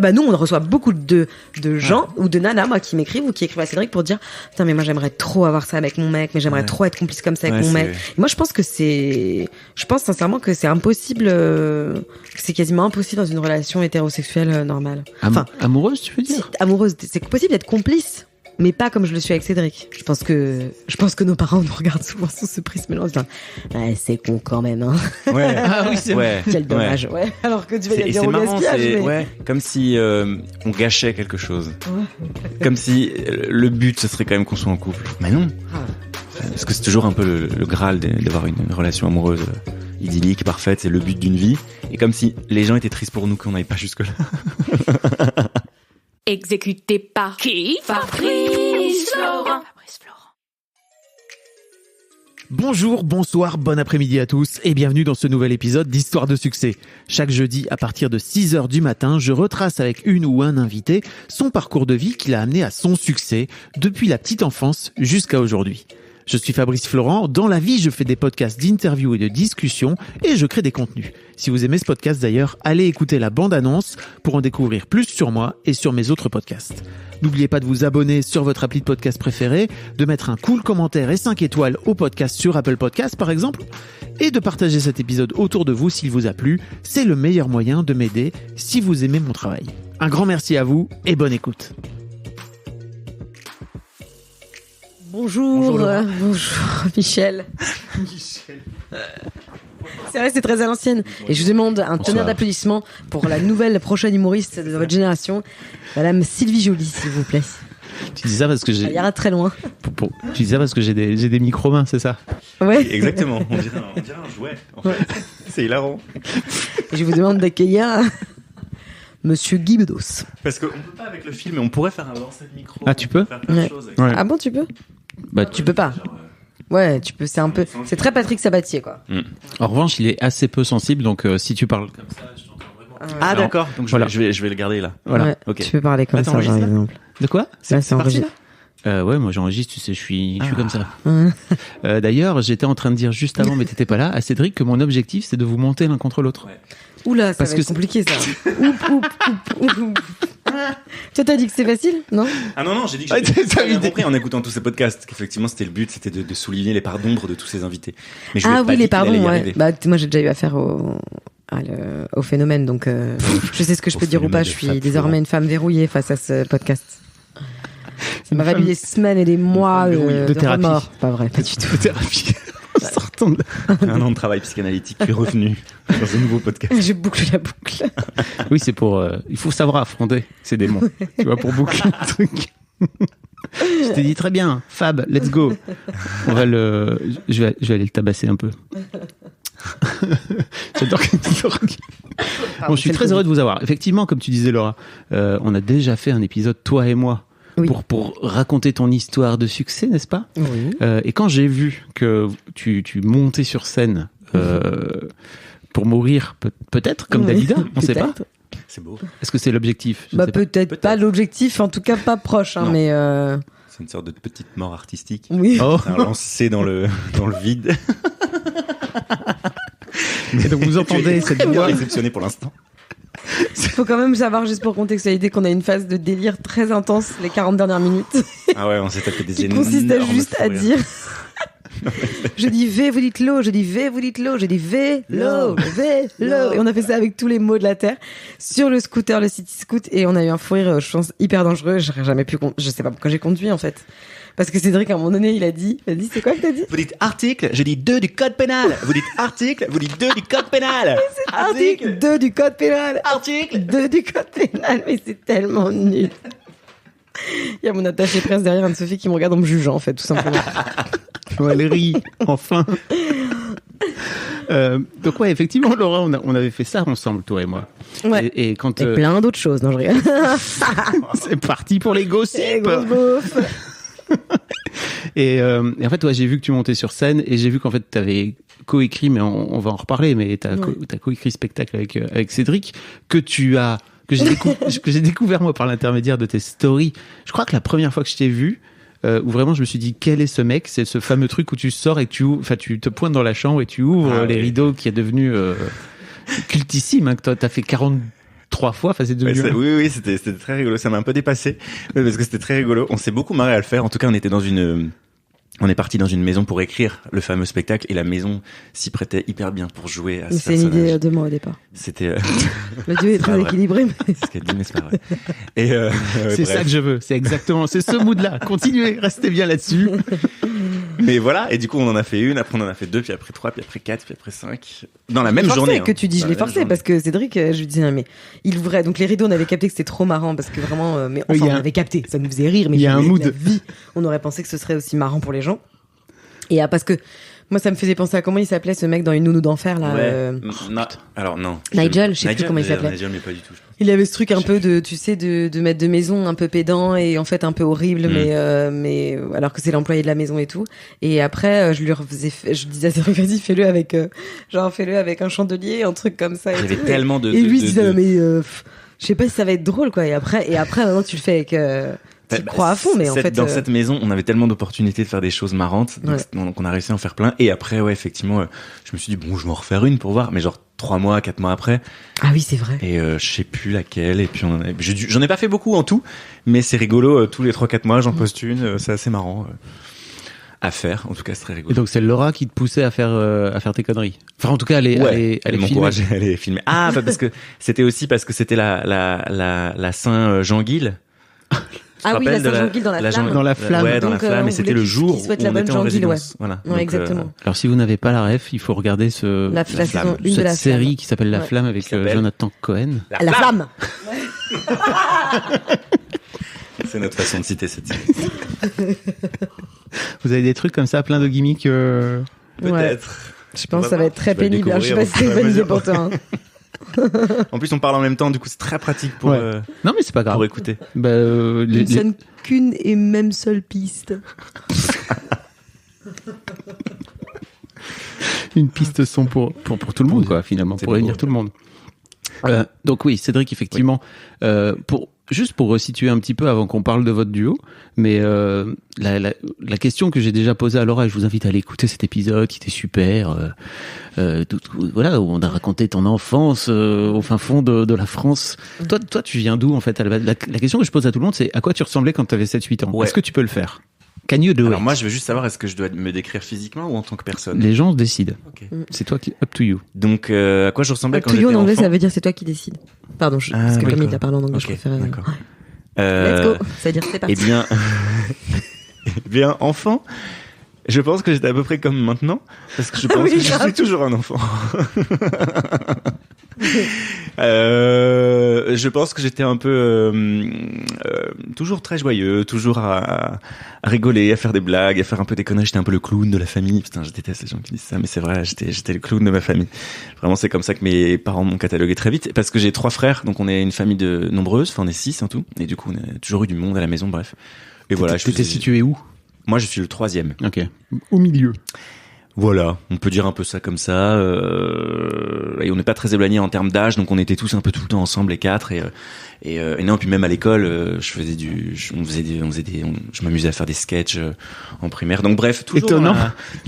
Bah nous on reçoit beaucoup de gens ou de nanas moi qui m'écrivent ou qui écrivent à Cédric pour dire putain mais moi j'aimerais trop avoir ça avec mon mec, mais j'aimerais trop être complice comme ça avec mon mec. Et moi je pense sincèrement que c'est impossible, que c'est quasiment impossible dans une relation hétérosexuelle normale. Enfin amoureuse tu veux dire? Amoureuse, c'est possible d'être complice. Mais pas comme je le suis avec Cédric. Je pense que nos parents nous regardent souvent sous ce prisme-là. C'est con quand même, hein. Ouais. Ah oui, c'est vrai. Quel dommage, ouais. Alors que tu vas dire au gaspillage. Ouais. Comme si on gâchait quelque chose. Comme si le but, ce serait quand même qu'on soit en couple. Mais non. Parce que c'est toujours un peu le Graal d'avoir une relation amoureuse idyllique, parfaite. C'est le but d'une vie. Et comme si les gens étaient tristes pour nous qu'on n'aille pas jusque-là. Exécuté par qui? Fabrice Florent. Bonjour, bonsoir, bon après-midi à tous et bienvenue dans ce nouvel épisode d'Histoire de succès. Chaque jeudi à partir de 6h du matin, je retrace avec une ou un invité son parcours de vie qui l'a amené à son succès depuis la petite enfance jusqu'à aujourd'hui. Je suis Fabrice Florent, dans la vie je fais des podcasts d'interviews et de discussions et je crée des contenus. Si vous aimez ce podcast d'ailleurs, allez écouter la bande-annonce pour en découvrir plus sur moi et sur mes autres podcasts. N'oubliez pas de vous abonner sur votre appli de podcast préféré, de mettre un cool commentaire et 5 étoiles au podcast sur Apple Podcasts par exemple, et de partager cet épisode autour de vous s'il vous a plu. C'est le meilleur moyen de m'aider si vous aimez mon travail. Un grand merci à vous et bonne écoute. Bonjour Michel. C'est vrai, c'est très à l'ancienne. Et je vous demande un tonnerre d'applaudissements pour la nouvelle prochaine humoriste de votre génération, Madame Sylvie Joly, s'il vous plaît. Tu dis ça parce que j'ai... Elle ira très loin. Tu dis ça parce que j'ai des micro-mains, c'est ça? Ouais. Exactement, on dirait un jouet, en fait. C'est hilarant. Et je vous demande d'accueillir Monsieur Guy Bedos. Parce qu'on peut pas avec le film, mais on pourrait faire un lancer de micro. Ah, tu peux? Faire plein de choses avec Ah bon, tu peux? Bah, tu peux pas. Ouais, tu peux, c'est très Patrick Sabatier, quoi. En revanche, il est assez peu sensible, donc si tu parles comme ça, je t'entends vraiment. Ah d'accord, donc voilà. je vais le garder là. Voilà. Ouais, Ok. tu peux parler comme ça, par exemple. De quoi? C'est parti enregistré. Ouais, moi j'enregistre, tu sais, je suis comme ça. D'ailleurs, j'étais en train de dire juste avant, mais t'étais pas là, à Cédric, que mon objectif, c'est de vous monter l'un contre l'autre. Ouais. Oula, ça Parce va que être compliqué, ça. Oup. Toi, t'as dit que c'est facile, non? Ah non, j'ai dit que j'avais compris en écoutant tous ces podcasts qu'effectivement c'était le but, c'était de souligner les parts d'ombre de tous ces invités. Mais je Ah oui, les pardons, ouais. Bah, moi, j'ai déjà eu affaire au phénomène, donc je sais ce que je peux dire ou pas. Je suis désormais une femme verrouillée face à ce podcast. Ça m'a valu des semaines et des mois de thérapie. remords. Pas vrai, pas du tout. De thérapie. Sortant de... Un an de travail psychanalytique, puis revenu dans un nouveau podcast. Je boucle la boucle. Oui, c'est pour... il faut savoir affronter ces démons. Tu vois, pour boucler le truc. Je t'ai dit très bien, Fab, let's go. On va je vais aller le tabasser un peu. J'adore que bon, je suis très heureux de vous avoir. Effectivement, comme tu disais, Laura, on a déjà fait un épisode, toi et moi, oui, pour raconter ton histoire de succès, n'est-ce pas? Oui. Et quand j'ai vu que tu montais sur scène pour mourir, peut-être, comme Dalida, on ne sait pas. C'est beau. Est-ce que c'est l'objectif? Peut-être pas l'objectif, en tout cas pas proche, hein, mais... C'est une sorte de petite mort artistique. Oui. Oh. Un lancé dans le vide. Et donc vous entendez cette voix réceptionnée pour l'instant. Il faut quand même savoir, juste pour contextualiser, qu'on a une phase de délire très intense les 40 dernières minutes. Ah ouais, on s'est tapé des qui énormes... consiste juste à dire... Je dis V, vous dites l'eau, je dis V, vous dites l'eau, je dis V, l'eau, V, l'eau. Et on a fait ça avec tous les mots de la Terre sur le scooter, le City Scoot, et on a eu un fou rire, je pense, hyper dangereux. J'aurais jamais pu, je sais pas pourquoi j'ai conduit, en fait. Parce que Cédric, à un moment donné, il a dit, c'est quoi que t'as dit? Vous dites article, je dis 2 du code pénal. Vous dites article, vous dites 2 du code pénal. Article 2 du code pénal. Article 2 du code pénal, mais c'est tellement nul. Il y a mon attaché presse derrière, Anne-Sophie, qui me regarde en me jugeant, en fait, tout simplement. Valérie, enfin. Donc ouais, effectivement, Laura, on avait fait ça ensemble, toi et moi. Ouais. Et quand et plein d'autres choses, non, je rigole. C'est parti pour les gossips. Et en fait, ouais, j'ai vu que tu montais sur scène et j'ai vu qu'en fait, tu avais coécrit, mais on va en reparler, mais tu as coécrit spectacle avec Cédric, que j'ai découvert moi par l'intermédiaire de tes stories. Je crois que la première fois que je t'ai vu, où vraiment je me suis dit quel est ce mec, c'est ce fameux truc où tu sors et tu te pointes dans la chambre et tu ouvres les rideaux qui est devenu cultissime, hein, que toi t'as fait 3 fois. Enfin, c'est devenu. Oui, c'était très rigolo. Ça m'a un peu dépassé, mais parce que c'était très rigolo. On s'est beaucoup marré à le faire. En tout cas, on est parti dans une maison pour écrire le fameux spectacle et la maison s'y prêtait hyper bien pour jouer à ce C'est une personnage. idée de moi au départ. C'était Le duo est pas très vrai. équilibré. Mais... c'est ce qu'elle dit, mais c'est pas vrai. Et C'est ça que je veux. C'est exactement. C'est ce mood-là. Continuez, restez bien là-dessus. Mais voilà. Et du coup, on en a fait une. Après, on en a fait 2, puis après 3, puis après 4, puis après 5. Dans la même forcé journée. que tu dis, je l'ai forcé parce que Cédric, je lui disais, mais il ouvrait. Donc les rideaux, on avait capté que c'était trop marrant parce que vraiment, mais Oui, enfin, on avait capté. Ça nous faisait rire, mais il y a un jamais de mood. la vie, on aurait pensé que ce serait aussi marrant pour les gens. Et parce que moi, ça me faisait penser à comment il s'appelait ce mec dans Une nounou d'enfer là. Non. Alors non. Nigel, je sais plus comment il s'appelait. Nigel, mais pas du tout. Je pense. Il avait ce truc un peu de, tu sais, de maître de maison, un peu pédant et en fait un peu horrible, mais alors que c'est l'employé de la maison et tout. Et après, je disais à Cédric, vas-y, fais-le avec un chandelier, un truc comme ça. Il y avait tellement de. Et lui, il disait, non, mais je sais pas si ça va être drôle, quoi. Et après, maintenant, tu le fais avec. Tu crois à fond, mais en fait. Dans cette maison, on avait tellement d'opportunités de faire des choses marrantes, donc on a réussi à en faire plein. Et après, ouais, effectivement, je me suis dit, bon, je vais en refaire une pour voir, mais genre 3 mois, 4 mois après. Ah oui, c'est vrai. Et je sais plus laquelle. Et puis j'en ai pas fait beaucoup en tout, mais c'est rigolo. Tous les 3-4 mois, j'en poste une. C'est assez marrant à faire. En tout cas, c'est très rigolo. Et donc c'est Laura qui te poussait à faire tes conneries. Enfin, en tout cas, elle m'encourageait à aller filmer. Ah, bah, parce que c'était la Saint Jean-Guil. Ah oui, la Saint-Jean-Guil dans la flamme. Dans la flamme. Ouais, dans la flamme. Et c'était le jour où la on bonne était en Jean-Guil, résidence. Voilà. Ouais, exactement. Alors si vous n'avez pas la ref, il faut regarder la saison 1 de cette la série flamme. qui s'appelle La Flamme avec Jonathan Cohen. La flamme. C'est notre façon de citer cette série. Vous avez des trucs comme ça, plein de gimmicks. Peut-être. Ouais. Je pense que ça va être très Je vais le pénible. Je sais pas si découvrir c'est au fur et à validé mesure. pour toi. En plus, on parle en même temps, du coup, c'est très pratique pour Non mais c'est pas grave. pour écouter. Bah, Il ne sonne qu'une et même seule piste. une piste son pour tout le monde, quoi, finalement, C'est pour réunir tout le monde. Donc oui, Cédric, effectivement, juste pour resituer un petit peu avant qu'on parle de votre duo, mais la question que j'ai déjà posée à Laura, et je vous invite à aller écouter cet épisode qui était super, voilà, où on a raconté ton enfance au fin fond de la France. Toi, tu viens d'où en fait? La question que je pose à tout le monde, c'est à quoi tu ressemblais quand tu avais 7-8 ans? Ouais. Est-ce que tu peux le faire? Can you do Alors it? moi, je veux juste savoir, est-ce que je dois me décrire physiquement ou en tant que personne? Les gens décident. Ok. C'est toi qui, up to you. Donc, à quoi je ressemblais Up quand to you j'étais en anglais, enfant? ça veut dire c'est toi qui décides. Pardon, parce que comme d'accord. il a parlé en anglais, je Ok, préfère. d'accord. Let's go. Ça veut dire c'est parti. Eh bien, enfant, je pense que j'étais à peu près comme maintenant, parce que je pense Oui, que je grave. suis toujours un enfant. Je pense que j'étais un peu toujours très joyeux, toujours à rigoler, à faire des blagues, à faire un peu des conneries. J'étais un peu le clown de la famille. Putain, je déteste les gens qui disent ça, mais c'est vrai, j'étais le clown de ma famille. Vraiment, c'est comme ça que mes parents m'ont catalogué très vite, parce que j'ai 3 frères, donc on est une famille de nombreuses, enfin on est 6 en tout, et du coup on a toujours eu du monde à la maison, bref. Et voilà, Tu t'es situé où? Moi, je suis le 3e. Ok. Au milieu. Voilà, on peut dire un peu ça comme ça. Et on n'est pas très éloignés en termes d'âge, donc on était tous un peu tout le temps ensemble, les 4. Et non, puis même à l'école, je m'amusais à faire des sketchs en primaire. Donc bref,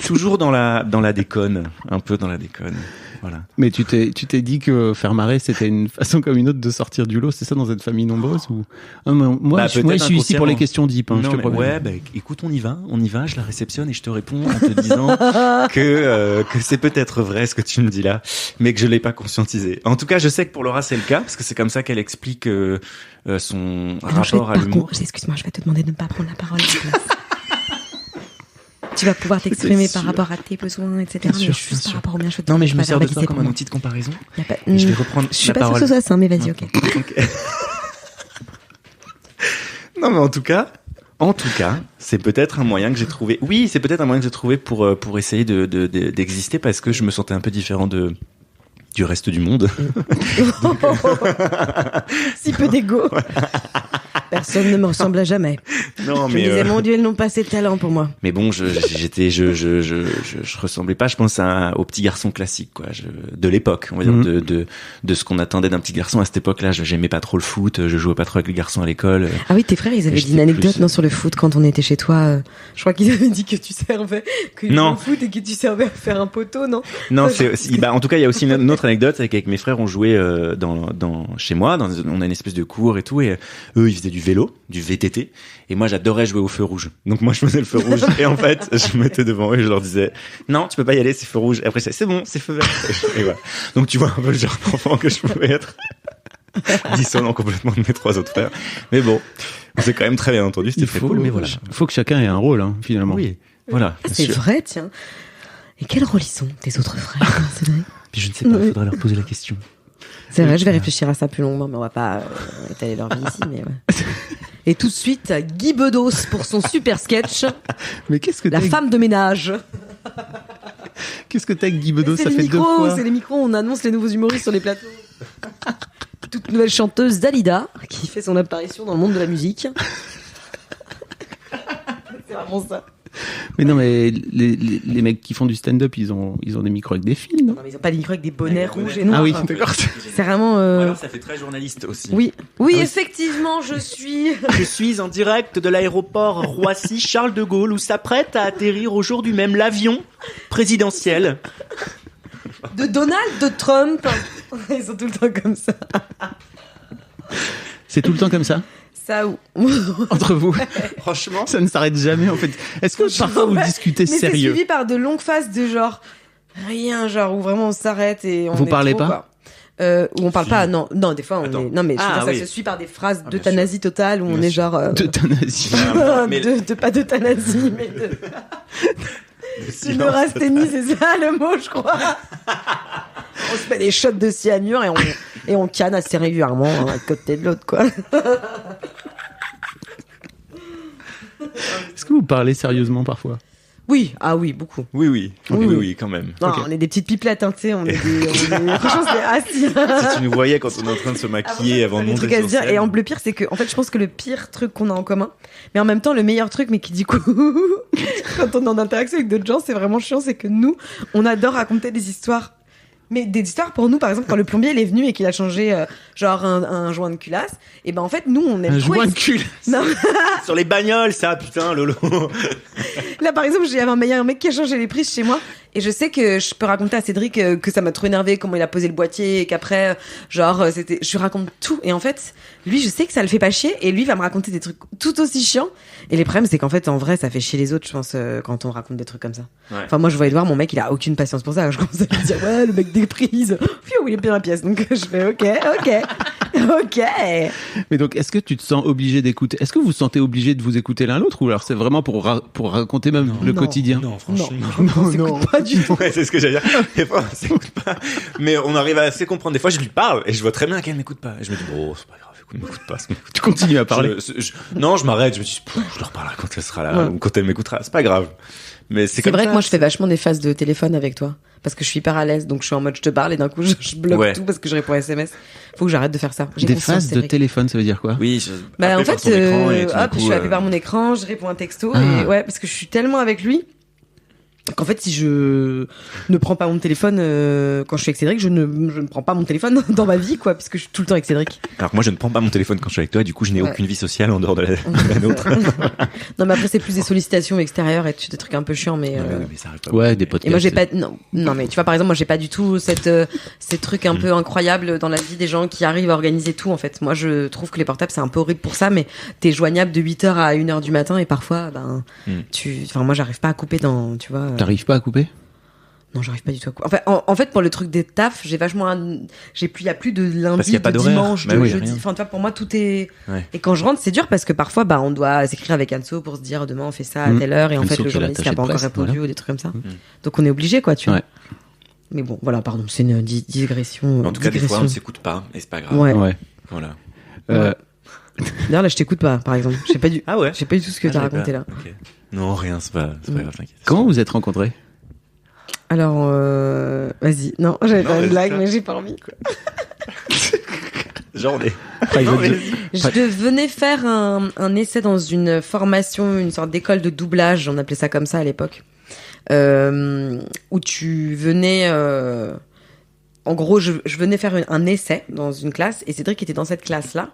toujours dans la déconne, un peu dans la déconne. Voilà. Mais tu t'es dit que faire marrer, c'était une façon comme une autre de sortir du lot, c'est ça, dans cette famme nombreuse ou... Ah, moi, je suis ici pour les questions deep, hein, non, je te promets. Ouais, bah, écoute, on y va, je la réceptionne et je te réponds en te disant que c'est peut-être vrai ce que tu me dis là, mais que je l'ai pas conscientisé. En tout cas, je sais que pour Laura, c'est le cas, parce que c'est comme ça qu'elle explique son rapport à l'humour. Excuse-moi, je vais te demander de ne pas prendre la parole. Tu vas pouvoir t'exprimer par rapport à tes besoins, etc. Bien sûr, juste bien par rapport au mien, Non, mais je me sers de toi comme un outil de comparaison. Et je vais reprendre Je suis la pas parole. sûre que ce soit ça, mais vas-y, ok. Non, mais en tout cas, c'est peut-être un moyen que j'ai trouvé. Oui, c'est peut-être un moyen que j'ai trouvé pour essayer d'exister, parce que je me sentais un peu différent du reste du monde. Si peu d'ego. Personne ne me ressemble à jamais. Non, Je me disais, mon Dieu, elles n'ont pas assez de talent pour moi. Mais bon, je ressemblais pas, je pense, au petit garçon classique, quoi, de l'époque, on va dire, de ce qu'on attendait d'un petit garçon à cette époque-là. J'aimais pas trop le foot, je jouais pas trop avec les garçons à l'école. Ah oui, tes frères, ils avaient dit une anecdote, non, sur le foot quand on était chez toi. Je crois qu'ils avaient dit que tu servais, que non. Le foot et que tu servais à faire un poteau, non? Non, en tout cas, il y a aussi une autre anecdote, c'est qu'avec mes frères, on jouait chez moi, on a une espèce de cours et tout, et eux, ils faisaient du vélo, du VTT, et moi, j'adorais jouer au feu rouge. Donc moi, je faisais le feu rouge, et en fait, je me mettais devant eux et je leur disais, non, tu peux pas y aller, c'est feu rouge. Et après, c'est bon, c'est feu vert. Et voilà. Donc tu vois un peu le genre d'enfant que je pouvais être, dissonant complètement de mes 3 autres frères. Mais bon, on s'est quand même très bien entendu, c'était très cool, mais voilà. Il faut que chacun ait un rôle, hein, finalement. Oui, voilà. Ah, c'est vrai, tiens. Et quel rôle ils sont, tes autres frères, Cédric? Puis je ne sais pas, il faudrait leur poser la question. C'est vrai, je vais réfléchir à ça plus longuement, mais on va pas étaler leur vie ici, mais ouais. Et tout de suite, Guy Bedos pour son super sketch. Mais qu'est-ce que La femme de ménage. Qu'est-ce que t'as avec Guy Bedos? Ça les fait micros, 2 fois. C'est les micros, on annonce les nouveaux humoristes sur les plateaux. Toute nouvelle chanteuse Dalida, qui fait son apparition dans le monde de la musique. C'est vraiment ça. Mais non, mais les mecs qui font du stand-up, ils ont des micros avec des fils, non? Non, mais ils ont pas des micros avec des bonnets rouges et noirs. Ah oui, Enfin, d'accord. c'est vraiment... Alors, ça fait très journaliste aussi. Oui, effectivement, je suis... Je suis en direct de l'aéroport Roissy-Charles de Gaulle où s'apprête à atterrir au jour du même l'avion présidentiel. De Donald, de Trump. Ils sont tout le temps comme ça. C'est tout le temps comme ça? Ça ou... Entre vous? Franchement, Ça ne s'arrête jamais, en fait. Est-ce que parfois vous discutez Mais c'est sérieux? suivi par de longues phases de genre... Rien, genre où vraiment on s'arrête et on Vous est parlez trop, pas quoi. Où on parle pas, non, des fois on Attends. est... Non mais je veux Ah, dire, ça oui. se suit par des phrases bien d'euthanasie totale où on Bien est sûr. genre... D'euthanasie. Mais- pas d'euthanasie, mais de neurasthénie, c'est ça le mot, je crois. On se met des shots de cyanure et on canne assez régulièrement hein, à côté de l'autre, quoi. Est-ce que vous parlez sérieusement parfois? Oui, ah oui, beaucoup. Oui, quand même. Non, Ok. on est des petites pipelettes, hein, tu sais, on est des... Franchement, c'est assis. Si tu nous voyais quand on est en train de se maquiller avant de des monter trucs à sur se dire. scène. Et le pire, c'est que, en fait, je pense que le pire truc qu'on a en commun, mais en même temps, le meilleur truc, mais qui dit coup, quand on est en interaction avec d'autres gens, c'est vraiment chiant, c'est que nous, on adore raconter des histoires. Mais des histoires pour nous, par exemple, quand le plombier il est venu et qu'il a changé genre un joint de culasse, et ben en fait nous on aime Un trop joint de cul. Non, sur les bagnoles, ça, putain, Lolo. là par exemple j'ai un mec qui a changé les prises chez moi et je sais que je peux raconter à Cédric que ça m'a trop énervé comment il a posé le boîtier et qu'après genre c'était, je lui raconte tout et en fait lui je sais que ça le fait pas chier et lui va me raconter des trucs tout aussi chiants et les problèmes c'est qu'en fait en vrai ça fait chier les autres je pense quand on raconte des trucs comme ça. Ouais. Enfin moi je vois Edouard, mon mec il a aucune patience pour ça, je commence à lui dire ouais le mec des prises, fiou il est bien dans la pièce donc je fais ok. Mais donc, est-ce que tu te sens obligé d'écouter? Est-ce que vous vous sentez obligé de vous écouter l'un l'autre ou alors c'est vraiment pour raconter même le Non. quotidien? Non, franchement. Non, s'écoute pas du tout. Ouais, c'est ce que j'allais dire. Des fois, on s'écoute pas. Mais on arrive à assez comprendre. Des fois, je lui parle et je vois très bien qu'elle m'écoute pas. Et je me dis, bon, c'est pas grave, écoute, m'écoute pas. Tu continues à parler. Non, je m'arrête. Je me dis, je leur parlerai quand elle sera là ou quand elle m'écoutera. C'est pas grave. Mais c'est C'est comme vrai ça, que moi je fais vachement des phases de téléphone avec toi parce que je suis hyper à l'aise donc je suis en mode je te parle et d'un coup je bloque Ouais. tout parce que je réponds à SMS. Faut que j'arrête de faire ça. J'ai Des conscience, phases de Cédric. téléphone, ça veut dire quoi? Oui, Bah appelé en par fait, son écran et tout d'un hop, coup, je suis appelée par mon écran, je réponds un texto Ah. et ouais parce que je suis tellement avec lui qu'en fait si je ne prends pas mon téléphone quand je suis avec Cédric, je ne prends pas mon téléphone dans ma vie quoi parce que je suis tout le temps avec Cédric. Alors que moi, je ne prends pas mon téléphone quand je suis avec toi. Du coup, je n'ai Ouais. aucune vie sociale en dehors de la nôtre. Non mais après c'est plus des sollicitations extérieures et des trucs un peu chiants mais Mais ça arrive pas. Ouais, des podcasts. et moi j'ai pas non mais tu vois par exemple moi j'ai pas du tout ces trucs un peu incroyables dans la vie des gens qui arrivent à organiser tout en fait. Moi je trouve que les portables c'est un peu horrible pour ça mais t'es joignable de 8h à 1h du matin et parfois moi j'arrive pas à couper dans tu vois. T'arrives pas à couper? Non, j'arrive pas du tout à couper. En fait pour le truc des tafs, j'ai vachement il y a plus de Parce lundi, qu'il y a pas de d'horaire. dimanche, Bah de oui, jeudi. rien. Enfin tu vois pour moi tout est Ouais. et quand je rentre, c'est dur parce que parfois on doit s'écrire avec Anso pour se dire demain on fait ça à telle heure et en Anso fait qui le est journaliste l'attaché n'a pas de encore presse, répondu voilà. ou des trucs comme ça. Donc on est obligé quoi, tu vois. Ouais. Mais bon, voilà, pardon, c'est une digression. En tout cas, des fois, on digression. ne s'écoute pas et c'est pas grave. Ouais. Ouais. Voilà. D'ailleurs là, je t'écoute pas, par exemple. Je sais pas du Ah ouais. tout ce que t'as j'avais raconté pas. là. Ok. Non, rien, c'est pas grave, t'inquiète. Comment vous êtes rencontrés? Alors vas-y. Non, j'avais Non, pas une vas-y, blague ça. mais j'ai pas envie. genre, Je venais faire un essai dans une formation, une sorte d'école de doublage, on appelait ça comme ça à l'époque, où tu venais... En gros, je venais faire un essai dans une classe, et Cédric était dans cette classe-là.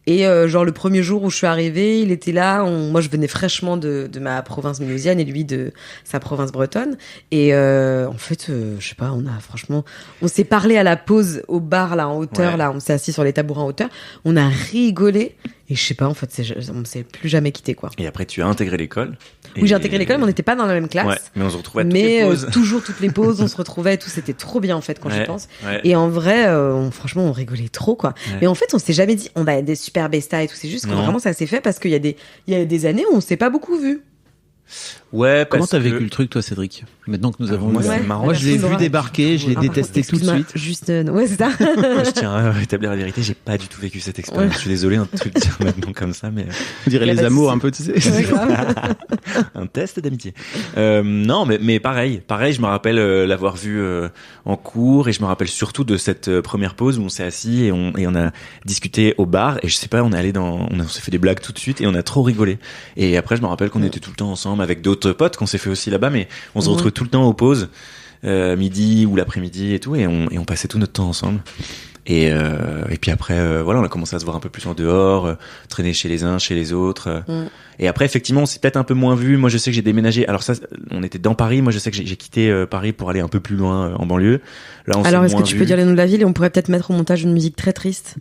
Et genre le premier jour où je suis arrivée, il était là. Moi, je venais fraîchement de ma province mulhousienne et lui de sa province bretonne. Et en fait, je sais pas, on s'est parlé à la pause au bar là en hauteur, là, on s'est assis sur les tabourets en hauteur. On a rigolé et je sais pas, en fait, on s'est plus jamais quitté quoi. Et après, tu as intégré l'école. Oui, j'ai intégré l'école, mais on n'était pas dans la même classe. Ouais, mais on se retrouvait à toutes les pauses. Toujours toutes les pauses, on se retrouvait et tout. C'était trop bien en fait quand j'y pense. Ouais. Et en vrai, franchement, on rigolait trop quoi. Ouais. Mais en fait, on s'est jamais dit on va être des super bestas et tout. C'est juste que vraiment ça s'est fait parce qu'il y a des années où on s'est pas beaucoup vus. Ouais, Comment t'as que- vécu le truc, toi, Cédric? Maintenant que nous avons... moi, c'est marrant. Moi, je l'ai vu Laura. débarquer, je l'ai détesté tout de Excuse-moi, suite. Juste, ouais, c'est ça. Je tiens à rétablir la vérité, j'ai pas du tout vécu cette expérience. Ouais. Je suis désolé de te le dire maintenant comme ça, mais On dirait Y a les pas de amours souci. un peu, tu sais. Ouais, grave. un test d'amitié. Non, mais pareil, je me rappelle l'avoir vu en cours, et je me rappelle surtout de cette première pause où on s'est assis et on a discuté au bar, et je sais pas, on s'est fait des blagues tout de suite et on a trop rigolé. Et après, je me rappelle qu'on était tout le temps ensemble avec d'autres potes qu'on s'est fait aussi là-bas, mais on se retrouve tout le temps aux pauses, midi ou l'après-midi et tout, et on passait tout notre temps ensemble. Et puis après, voilà, on a commencé à se voir un peu plus en dehors, traîner chez les uns, chez les autres. Et après, effectivement, on s'est peut-être un peu moins vu. Moi, je sais que j'ai déménagé. Alors ça, on était dans Paris. Moi, je sais que j'ai quitté Paris pour aller un peu plus loin en banlieue. Là, on Alors, s'est est-ce que moins tu vu. peux dire les noms de la ville et on pourrait peut-être mettre au montage une musique très triste.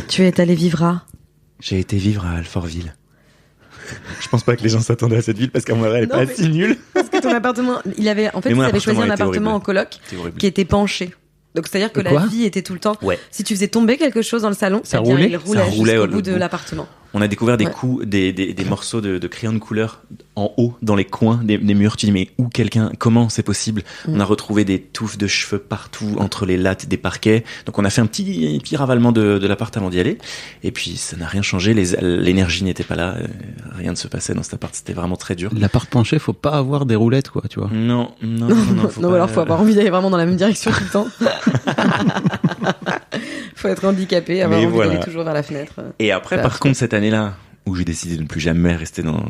Tu es allé vivre à... J'ai été vivre à Alfortville. Je pense pas que les gens s'attendaient à cette ville parce qu'en vrai, elle est Non, pas mais- si nulle. Parce que ton appartement, Mais il avait mon choisi un appartement était appartement en horrible. coloc C'est horrible. qui était penché. Donc c'est-à-dire que Quoi la vie était tout le temps. Ouais. Si tu faisais tomber quelque chose dans le salon, Ça eh bien, roulait il roulait Ça roulait jusqu'au au bout de bout. l'appartement. On a découvert des Ouais. coups, des morceaux de crayons de couleur en haut, dans les coins des murs. Tu dis, mais comment c'est possible? On a retrouvé des touffes de cheveux partout, entre les lattes des parquets. Donc on a fait un petit ravalement de l'appart avant d'y aller. Et puis ça n'a rien changé, l'énergie n'était pas là, rien ne se passait dans cet appart, c'était vraiment très dur. L'appart penché, faut pas avoir des roulettes, quoi, tu vois. Non, faut Non, pas- alors faut avoir envie d'aller vraiment dans la même direction tout le temps. Faut être handicapé, avoir Mais envie voilà. d'aller toujours vers la fenêtre. Et après, Bah, par contre, cette année-là, où j'ai décidé de ne plus jamais rester dans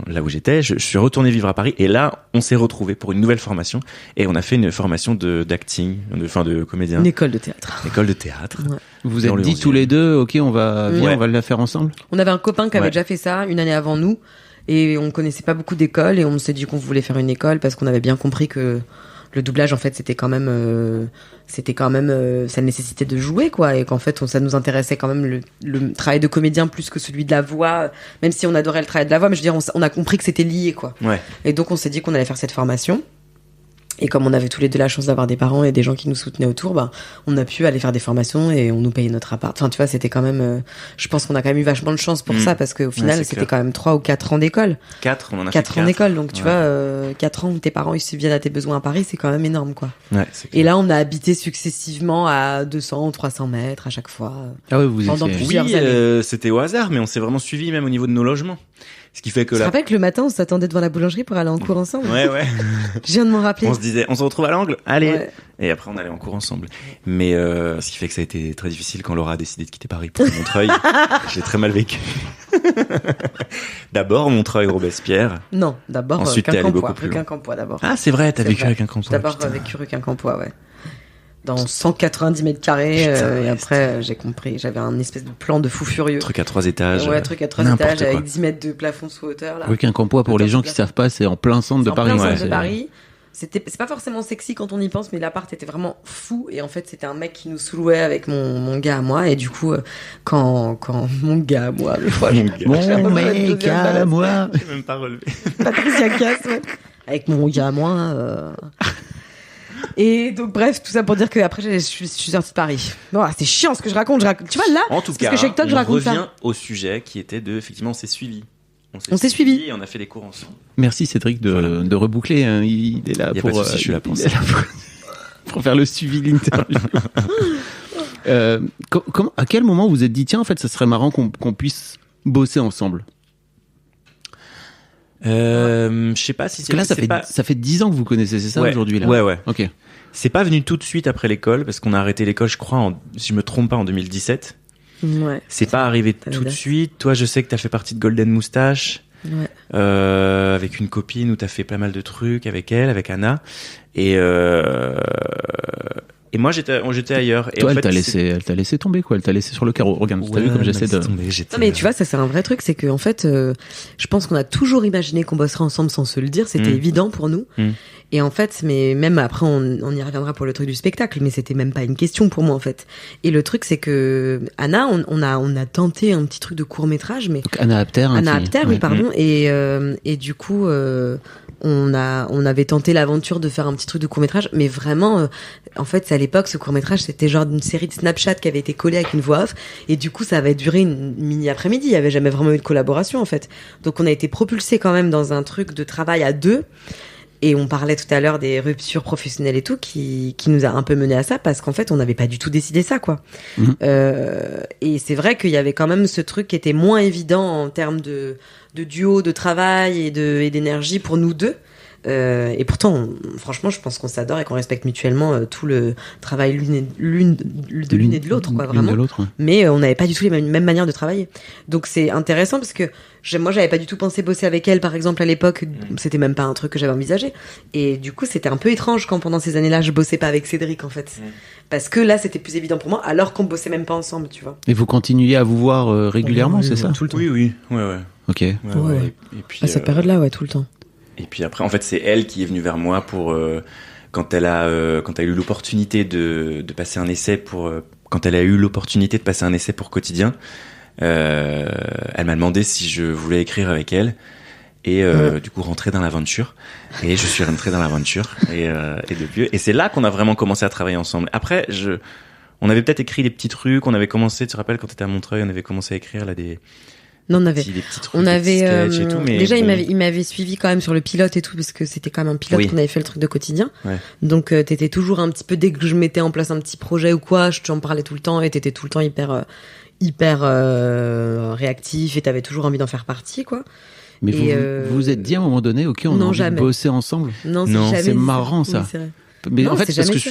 là où j'étais, je suis retourné vivre à Paris, et là, on s'est retrouvés pour une nouvelle formation, et on a fait une formation d'acting, de comédien, Une école de théâtre. école de théâtre. Ouais. Vous Dans êtes le dit 11e. tous les deux, ok, on va Ouais. la faire ensemble. On avait un copain qui avait Ouais. déjà fait ça une année avant nous et on connaissait pas beaucoup d'écoles et on s'est dit qu'on voulait faire une école parce qu'on avait bien compris que le doublage en fait c'était quand même ça nécessitait de jouer quoi et qu'en fait ça nous intéressait quand même le travail de comédien plus que celui de la voix, même si on adorait le travail de la voix, mais je veux dire on a compris que c'était lié quoi. Ouais. Et donc on s'est dit qu'on allait faire cette formation. Et comme on avait tous les deux la chance d'avoir des parents et des gens qui nous soutenaient autour, bah, on a pu aller faire des formations et on nous payait notre appart. Enfin, tu vois, c'était quand même, je pense qu'on a quand même eu vachement de chance pour ça parce qu'au final, c'est c'était clair. quand même 3 ou 4 ans d'école. 4, on en a 4 fait ans 4. d'école. Donc, tu Ouais. vois, 4 ans où tes parents, ils subviennent à tes besoins à Paris, c'est quand même énorme, quoi. Ouais, c'est clair. Et là, on a habité successivement à 200 ou 300 mètres à chaque fois. Ah ouais, vous Pendant étiez... plusieurs Oui, années. c'était au hasard, mais on s'est vraiment suivi même au niveau de nos logements. Ce qui fait que Tu te là. rappelles que le matin, on s'attendait devant la boulangerie pour aller en cours ensemble? Ouais. Je viens de m'en rappeler. On se disait, on se retrouve à l'angle, allez. Ouais. Et après, on allait en cours ensemble. Mais ce qui fait que ça a été très difficile quand Laura a décidé de quitter Paris pour Montreuil. J'ai très mal vécu. D'abord Montreuil, Robespierre. Non, d'abord, Ensuite, t'es allé beaucoup Quincampoix. plus Rue loin. Quincampoix d'abord. Ah, c'est vrai, t'as C'est vécu vrai. avec un camp. D'abord vécu rue Quincampoix, ouais. Dans 190 mètres carrés, Putain, et ouais, après, j'ai compris. J'avais un espèce de plan de fou furieux. Truc à 3 étages. Ouais, truc à 3 n'importe étages quoi. avec 10 mètres de plafond sous hauteur, là. Rue Quincampoix, pour les gens qui savent pas, c'est en plein centre de C'est en Paris. plein ouais, centre de c'est- Paris. C'est pas forcément sexy quand on y pense, mais l'appart était vraiment fou. Et en fait, c'était un mec qui nous sous-louait avec mon gars à moi. Et du coup, quand mon gars à moi, je crois, Mon gars. Mon mec à moi. J'ai même pas relevé. Patricia Cass, ouais. Avec mon gars à moi. Et donc, bref, tout ça pour dire que après, je suis sortie de Paris. Bon, c'est chiant ce que je raconte. Tu vois, là, En tout c'est cas, parce que chez TikTok, je on raconte revient ça. au sujet qui était de, effectivement, on s'est suivis. On s'est suivis. Et on a fait des cours ensemble. Merci Cédric de reboucler. Hein. Il est là Y a pour. pas de souci, je suis là pour il ça. est là pour faire le suivi de l'interview. À quel moment vous vous êtes dit tiens en fait ça serait marrant qu'on puisse bosser ensemble? Je sais pas si Parce que là c'est pas... ça fait 10 ans que vous connaissez, c'est ça Ouais. aujourd'hui là. Ouais. Ok. C'est pas venu tout de suite après l'école, parce qu'on a arrêté l'école, je crois, si je me trompe pas, en 2017. Ouais. C'est pas arrivé T'as tout la de date. suite. Toi, je sais que t'as fait partie de Golden Moustache, Ouais. avec une copine où t'as fait pas mal de trucs avec elle, avec Anna. Et moi, j'étais ailleurs. Et Toi, en elle fait, t'a laissé tomber, quoi. Elle t'a laissé sur le carreau. Regarde, t'as vu comme j'essaie de... Non mais tu vois, ça c'est un vrai truc, c'est que en fait, je pense qu'on a toujours imaginé qu'on bosserait ensemble sans se le dire, c'était évident pour nous. Et en fait, mais même après, on y reviendra pour le truc du spectacle, mais c'était même pas une question pour moi en fait. Et le truc, c'est que Anna, on a tenté un petit truc de court métrage, mais Donc, Anna Apter. hein, Anna qui- Apter, ouais. oui, pardon. Et du coup, on avait tenté l'aventure de faire un petit truc de court-métrage, mais vraiment, en fait, à l'époque, ce court-métrage, c'était genre une série de Snapchat qui avait été collée avec une voix off, et du coup, ça avait duré une mini après-midi. Il y avait jamais vraiment eu de collaboration, en fait. Donc, on a été propulsés quand même dans un truc de travail à deux. Et on parlait tout à l'heure des ruptures professionnelles et tout, qui nous a un peu mené à ça, parce qu'en fait, on n'avait pas du tout décidé ça, quoi. Et c'est vrai qu'il y avait quand même ce truc qui était moins évident en termes de duo, de travail et d'énergie pour nous deux. Et pourtant, franchement, je pense qu'on s'adore et qu'on respecte mutuellement tout le travail l'une et de l'autre, quoi, L'une vraiment. de l'autre, ouais. Mais on n'avait pas du tout les mêmes manières de travailler. Donc c'est intéressant parce que moi, j'avais pas du tout pensé bosser avec elle, par exemple, à l'époque. C'était même pas un truc que j'avais envisagé. Et du coup, c'était un peu étrange quand pendant ces années-là, je bossais pas avec Cédric, en fait. Parce que là, c'était plus évident pour moi, alors qu'on bossait même pas ensemble, tu vois. Et vous continuez à vous voir régulièrement, Oui, c'est ça? tout le temps. Oui. Ouais. Ok. Ouais. Ouais. Et puis, À cette période-là, ouais, tout le temps. Et puis après, en fait, c'est elle qui est venue vers moi pour quand elle a eu l'opportunité de passer un essai quand elle a eu l'opportunité de passer un essai pour Quotidien. Elle m'a demandé si je voulais écrire avec elle et du coup rentrer dans l'aventure. Et je suis rentré dans l'aventure et depuis. Et c'est là qu'on a vraiment commencé à travailler ensemble. Après, on avait peut-être écrit des petits trucs. On avait commencé, tu te rappelles, quand t'étais à Montreuil, on avait commencé à écrire là des Non, des petits trucs, on des avait petits sketchs et tout, mais déjà bon. il m'avait suivi quand même sur le pilote et tout, parce que c'était quand même un pilote Oui. qu'on avait fait le truc de Quotidien. Ouais. Donc t'étais toujours un petit peu, dès que je mettais en place un petit projet ou quoi, je t'en parlais tout le temps et t'étais tout le temps hyper réactif et t'avais toujours envie d'en faire partie, quoi. Mais vous Et, vous vous êtes dit à un moment donné, ok, on a non, envie jamais. de bosser ensemble. Non, Non, jamais c'est dit marrant, ça. Oui, c'est vrai. Mais Non, en fait, c'est parce jamais que ça.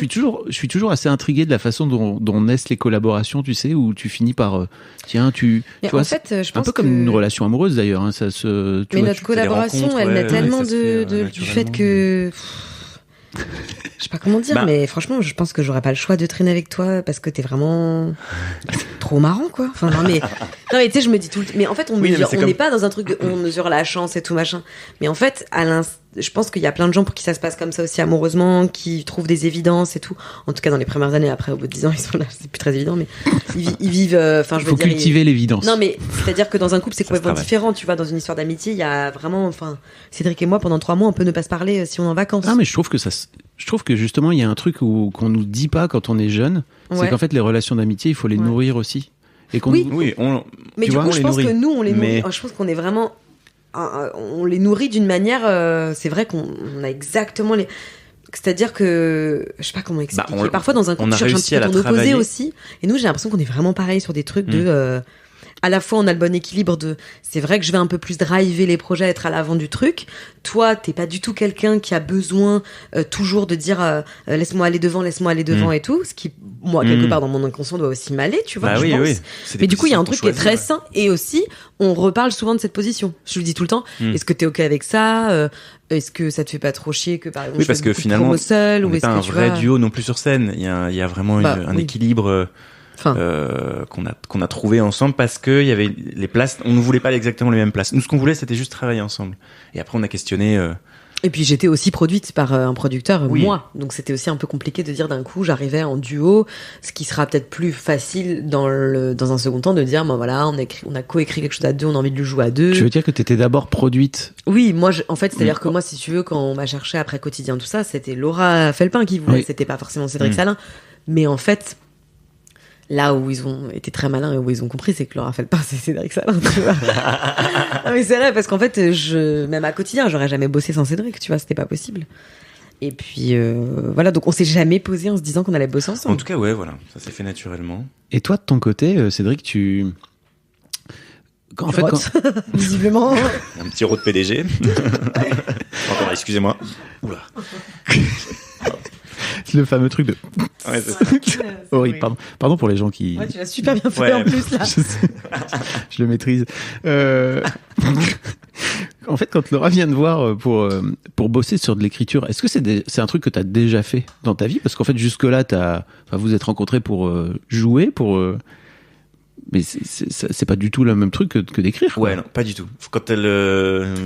je suis toujours assez intrigué de la façon dont naissent les collaborations, tu sais, où tu finis par, tiens, tu Mais vois, en fait, je un pense peu comme une relation amoureuse d'ailleurs, hein, ça se, tu Mais vois, notre tu- collaboration, rencontres, elle ouais, met ouais, tellement ça se fait, du fait que... Je sais pas comment dire, Bah. mais franchement, je pense que j'aurais pas le choix de traîner avec toi parce que t'es vraiment trop marrant, quoi. Enfin, non, mais tu sais, je me dis tout le temps. Mais en fait, Oui, mais c'est on comme- n'est pas dans un truc de on mesure la chance et tout machin. Mais en fait, je pense qu'il y a plein de gens pour qui ça se passe comme ça aussi amoureusement, qui trouvent des évidences et tout. En tout cas, dans les premières années, après, au bout de 10 ans, ils sont là, c'est plus très évident, mais ils vivent. Enfin, je veux faut dire, cultiver l'évidence. non, mais c'est-à-dire que dans un couple, c'est Ça se complètement travaille. différent. Tu vois, dans une histoire d'amitié, il y a vraiment, enfin, Cédric et moi, pendant 3 mois, on peut ne pas se parler si on est en vacances. Ah, mais je trouve que justement, il y a un truc qu'on nous dit pas quand on est jeune, c'est Ouais. qu'en fait, les relations d'amitié, il faut les Ouais. nourrir aussi. Et qu'on Oui. Oui, Mais tu du vois, coup, on je les pense nourrit. que nous, on les nourrit. Mais- Je pense qu'on est vraiment, on les nourrit d'une manière. C'est vrai qu'on a exactement les. C'est-à-dire que je sais pas comment expliquer. on- Parfois, dans un couple, on a tu cherches un réussi petit peu à la ton opposé travailler. aussi. Et nous, j'ai l'impression qu'on est vraiment pareil sur des trucs de. À la fois, on a le bon équilibre de. C'est vrai que je vais un peu plus driver les projets, être à l'avant du truc. Toi, t'es pas du tout quelqu'un qui a besoin toujours de dire laisse-moi aller devant et tout. Ce qui, moi, quelque part dans mon inconscient, doit aussi m'aller, tu vois. Bah je oui, pense. oui. C'est des Mais du coup, il y a un positions truc qui est qu'on très choisit, sain. Et aussi, on reparle souvent de cette position. Je lui dis tout le temps, est-ce que t'es OK avec ça Est-ce que ça te fait pas trop chier que, par exemple, Oui, je parce fais que beaucoup de finalement, promos seul, On ou n'est est-ce pas un que tu vrai vois... duo non plus sur scène. Il y a vraiment Bah, un oui. équilibre Enfin, qu'on a trouvé ensemble parce que il y avait les places. On ne voulait pas exactement les mêmes places. Nous, ce qu'on voulait, c'était juste travailler ensemble. Et après, on a questionné. Et puis j'étais aussi produite par un producteur, Oui. moi. Donc c'était aussi un peu compliqué de dire d'un coup, j'arrivais en duo, ce qui sera peut-être plus facile dans un second temps de dire, bon voilà, on a coécrit quelque chose à deux, on a envie de le jouer à deux. Tu veux dire que tu étais d'abord produite. Oui, moi, en fait, c'est-à-dire que moi, si tu veux, quand on m'a cherché après Quotidien, tout ça, c'était Laura Felpin qui voulait, Oui. c'était pas forcément Cédric Salin. Mais en fait, là où ils ont été très malins et où ils ont compris, c'est que Laura Felpin, c'est Cédric Salin, tu vois. Non, mais c'est vrai, parce qu'en fait, même à Quotidien, j'aurais jamais bossé sans Cédric, tu vois, c'était pas possible. Et puis, voilà, donc on s'est jamais posé en se disant qu'on allait bosser En ensemble. tout cas, ouais, voilà, ça s'est fait naturellement. Et toi, de ton côté, Cédric, tu. En Je fait, rote, visiblement. Un petit rôle de PDG. Attends, excusez-moi. Oula. Le fameux truc de... Ouais, c'est horrible, pardon pour les gens qui... Ouais, tu l'as super bien fait Ouais. en plus, là. je, sais. Je le maîtrise. En fait, quand Laura vient te voir pour bosser sur de l'écriture, est-ce que c'est un truc que tu as déjà fait dans ta vie? Parce qu'en fait, jusque-là, vous êtes rencontrés pour jouer, mais c'est pas du tout le même truc que d'écrire. Quoi. Ouais, non, pas du tout. Quand elle...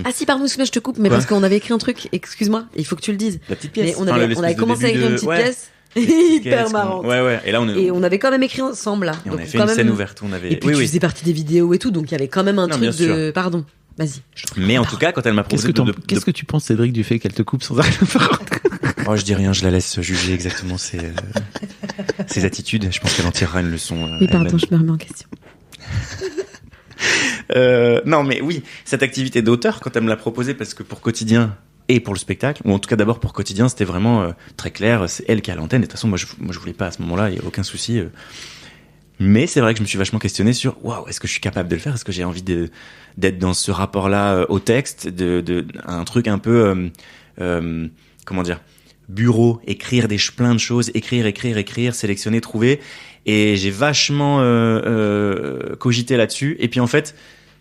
Ah si, pardon, excuse-moi, je te coupe, mais Quoi parce qu'on avait écrit un truc, excuse-moi, il faut que tu le dises. La petite Mais pièce. on Enfin, avait l'espèce de commencé à début écrire une de- petite ouais, pièce petite pièce hyper qu'on- marrante. Ouais. Et là, Et on avait quand même écrit ensemble, là. Et on Donc, avait fait quand une même- scène ouverte. On avait... Et puis tu faisais partie des vidéos et tout, donc il y avait quand même un Non, truc bien sûr. de... Pardon, vas-y. Mais en tout cas, quand elle m'a proposé Qu'est-ce que tu penses, Cédric, du fait qu'elle te coupe sans arrêt de parole? Oh, je dis rien, je la laisse juger exactement ses attitudes. Je pense qu'elle en tirera une leçon. Oui, pardon, je me remets en question. Non, mais oui, cette activité d'auteur, quand elle me l'a proposée, parce que pour Quotidien et pour le spectacle, ou en tout cas d'abord pour Quotidien, c'était vraiment très clair, c'est elle qui a l'antenne, et de toute façon, moi je voulais pas à ce moment-là, il n'y a aucun souci. Mais c'est vrai que je me suis vachement questionné sur, waouh, est-ce que je suis capable de le faire? Est-ce que j'ai envie d'être dans ce rapport-là au texte, un truc un peu, comment dire, bureau, écrire plein de choses, écrire, sélectionner, trouver. Et j'ai vachement cogité là-dessus. Et puis en fait,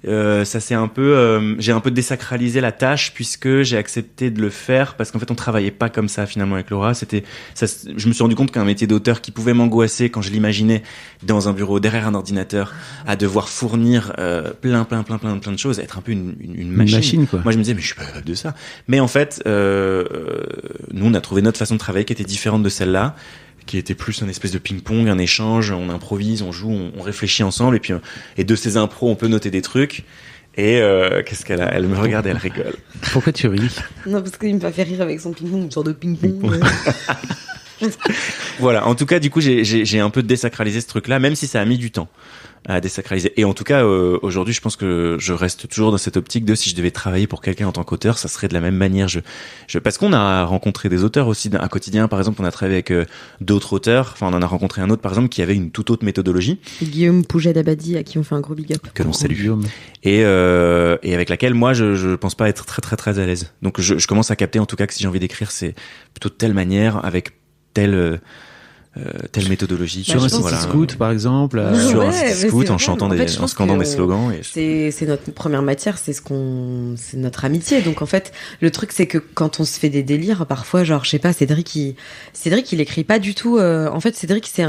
ça c'est un peu, j'ai un peu désacralisé la tâche puisque j'ai accepté de le faire parce qu'en fait on travaillait pas comme ça finalement avec Laura. Je me suis rendu compte qu'un métier d'auteur qui pouvait m'angoisser quand je l'imaginais dans un bureau derrière un ordinateur, à devoir fournir plein de choses, être un peu une machine. Quoi. Moi je me disais mais je suis pas capable de ça. Mais en fait, nous on a trouvé notre façon de travailler qui était différente de celle-là, qui était plus un espèce de ping-pong, un échange, on improvise, on joue, on réfléchit ensemble, et puis et de ces impros, on peut noter des trucs. Et qu'est-ce qu'elle a? Elle me regarde et elle rigole. Pourquoi tu ris? Non, parce qu'il me fait rire avec son ping-pong, une sorte de ping-pong. Voilà, en tout cas, du coup, j'ai un peu désacralisé ce truc-là, même si ça a mis du temps à désacraliser. Et en tout cas, aujourd'hui, je pense que je reste toujours dans cette optique de si je devais travailler pour quelqu'un en tant qu'auteur, ça serait de la même manière. Parce qu'on a rencontré des auteurs aussi, à Quotidien, par exemple, on a travaillé avec d'autres auteurs. Enfin, on en a rencontré un autre, par exemple, qui avait une toute autre méthodologie. Guillaume Pouget d'Abadi, à qui on fait un gros big up. Que l'on salue. Guillaume. Et avec laquelle, moi, je pense pas être très à l'aise. Donc, je commence à capter, en tout cas, que si j'ai envie d'écrire, c'est plutôt de telle manière, avec telle méthodologie. Sur un site scout, par exemple. Sur un Ouais, site mais scout, c'est en vrai. chantant En fait, je en pense scandant que des slogans. C'est notre première matière, c'est notre amitié. Donc en fait, le truc c'est que quand on se fait des délires, parfois, genre, je sais pas, Cédric, il écrit pas du tout. En fait, Cédric, c'est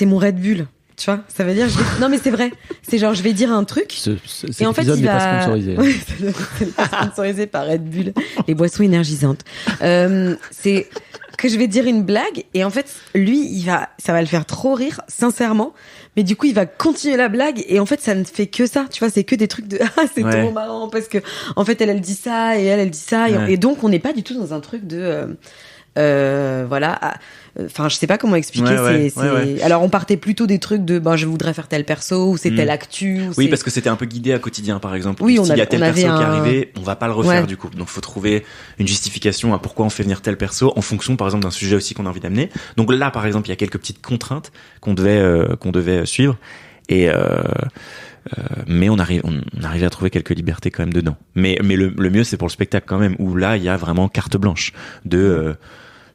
mon Red Bull. Tu vois, ça veut dire, non mais c'est vrai. C'est genre, je vais dire un truc. Cet Et en fait, épisode il n'est pas va... sponsorisé. Ouais, c'est pas sponsorisé par Red Bull, les boissons énergisantes. C'est que je vais dire une blague et en fait, lui, ça va le faire trop rire, sincèrement. Mais du coup, il va continuer la blague et en fait, ça ne fait que ça. Tu vois, c'est que des trucs de c'est Ouais. trop marrant parce que en fait, elle dit ça et elle dit ça Ouais. et donc on n'est pas du tout dans un truc de voilà. Enfin, je sais pas comment expliquer. Ouais. Alors, on partait plutôt des trucs de, je voudrais faire tel perso ou c'est telle actu. Ou Oui, c'est- parce que c'était un peu guidé à Quotidien, par exemple. Oui, S'il y a tel on perso avait qui est un- arrivé, on va pas le refaire Ouais. du coup. Donc, faut trouver une justification à pourquoi on fait venir tel perso en fonction, par exemple, d'un sujet aussi qu'on a envie d'amener. Donc là, par exemple, il y a quelques petites contraintes qu'on devait suivre. Et mais on arrivait à trouver quelques libertés quand même dedans. Mais le mieux, c'est pour le spectacle quand même, où là, il y a vraiment carte blanche de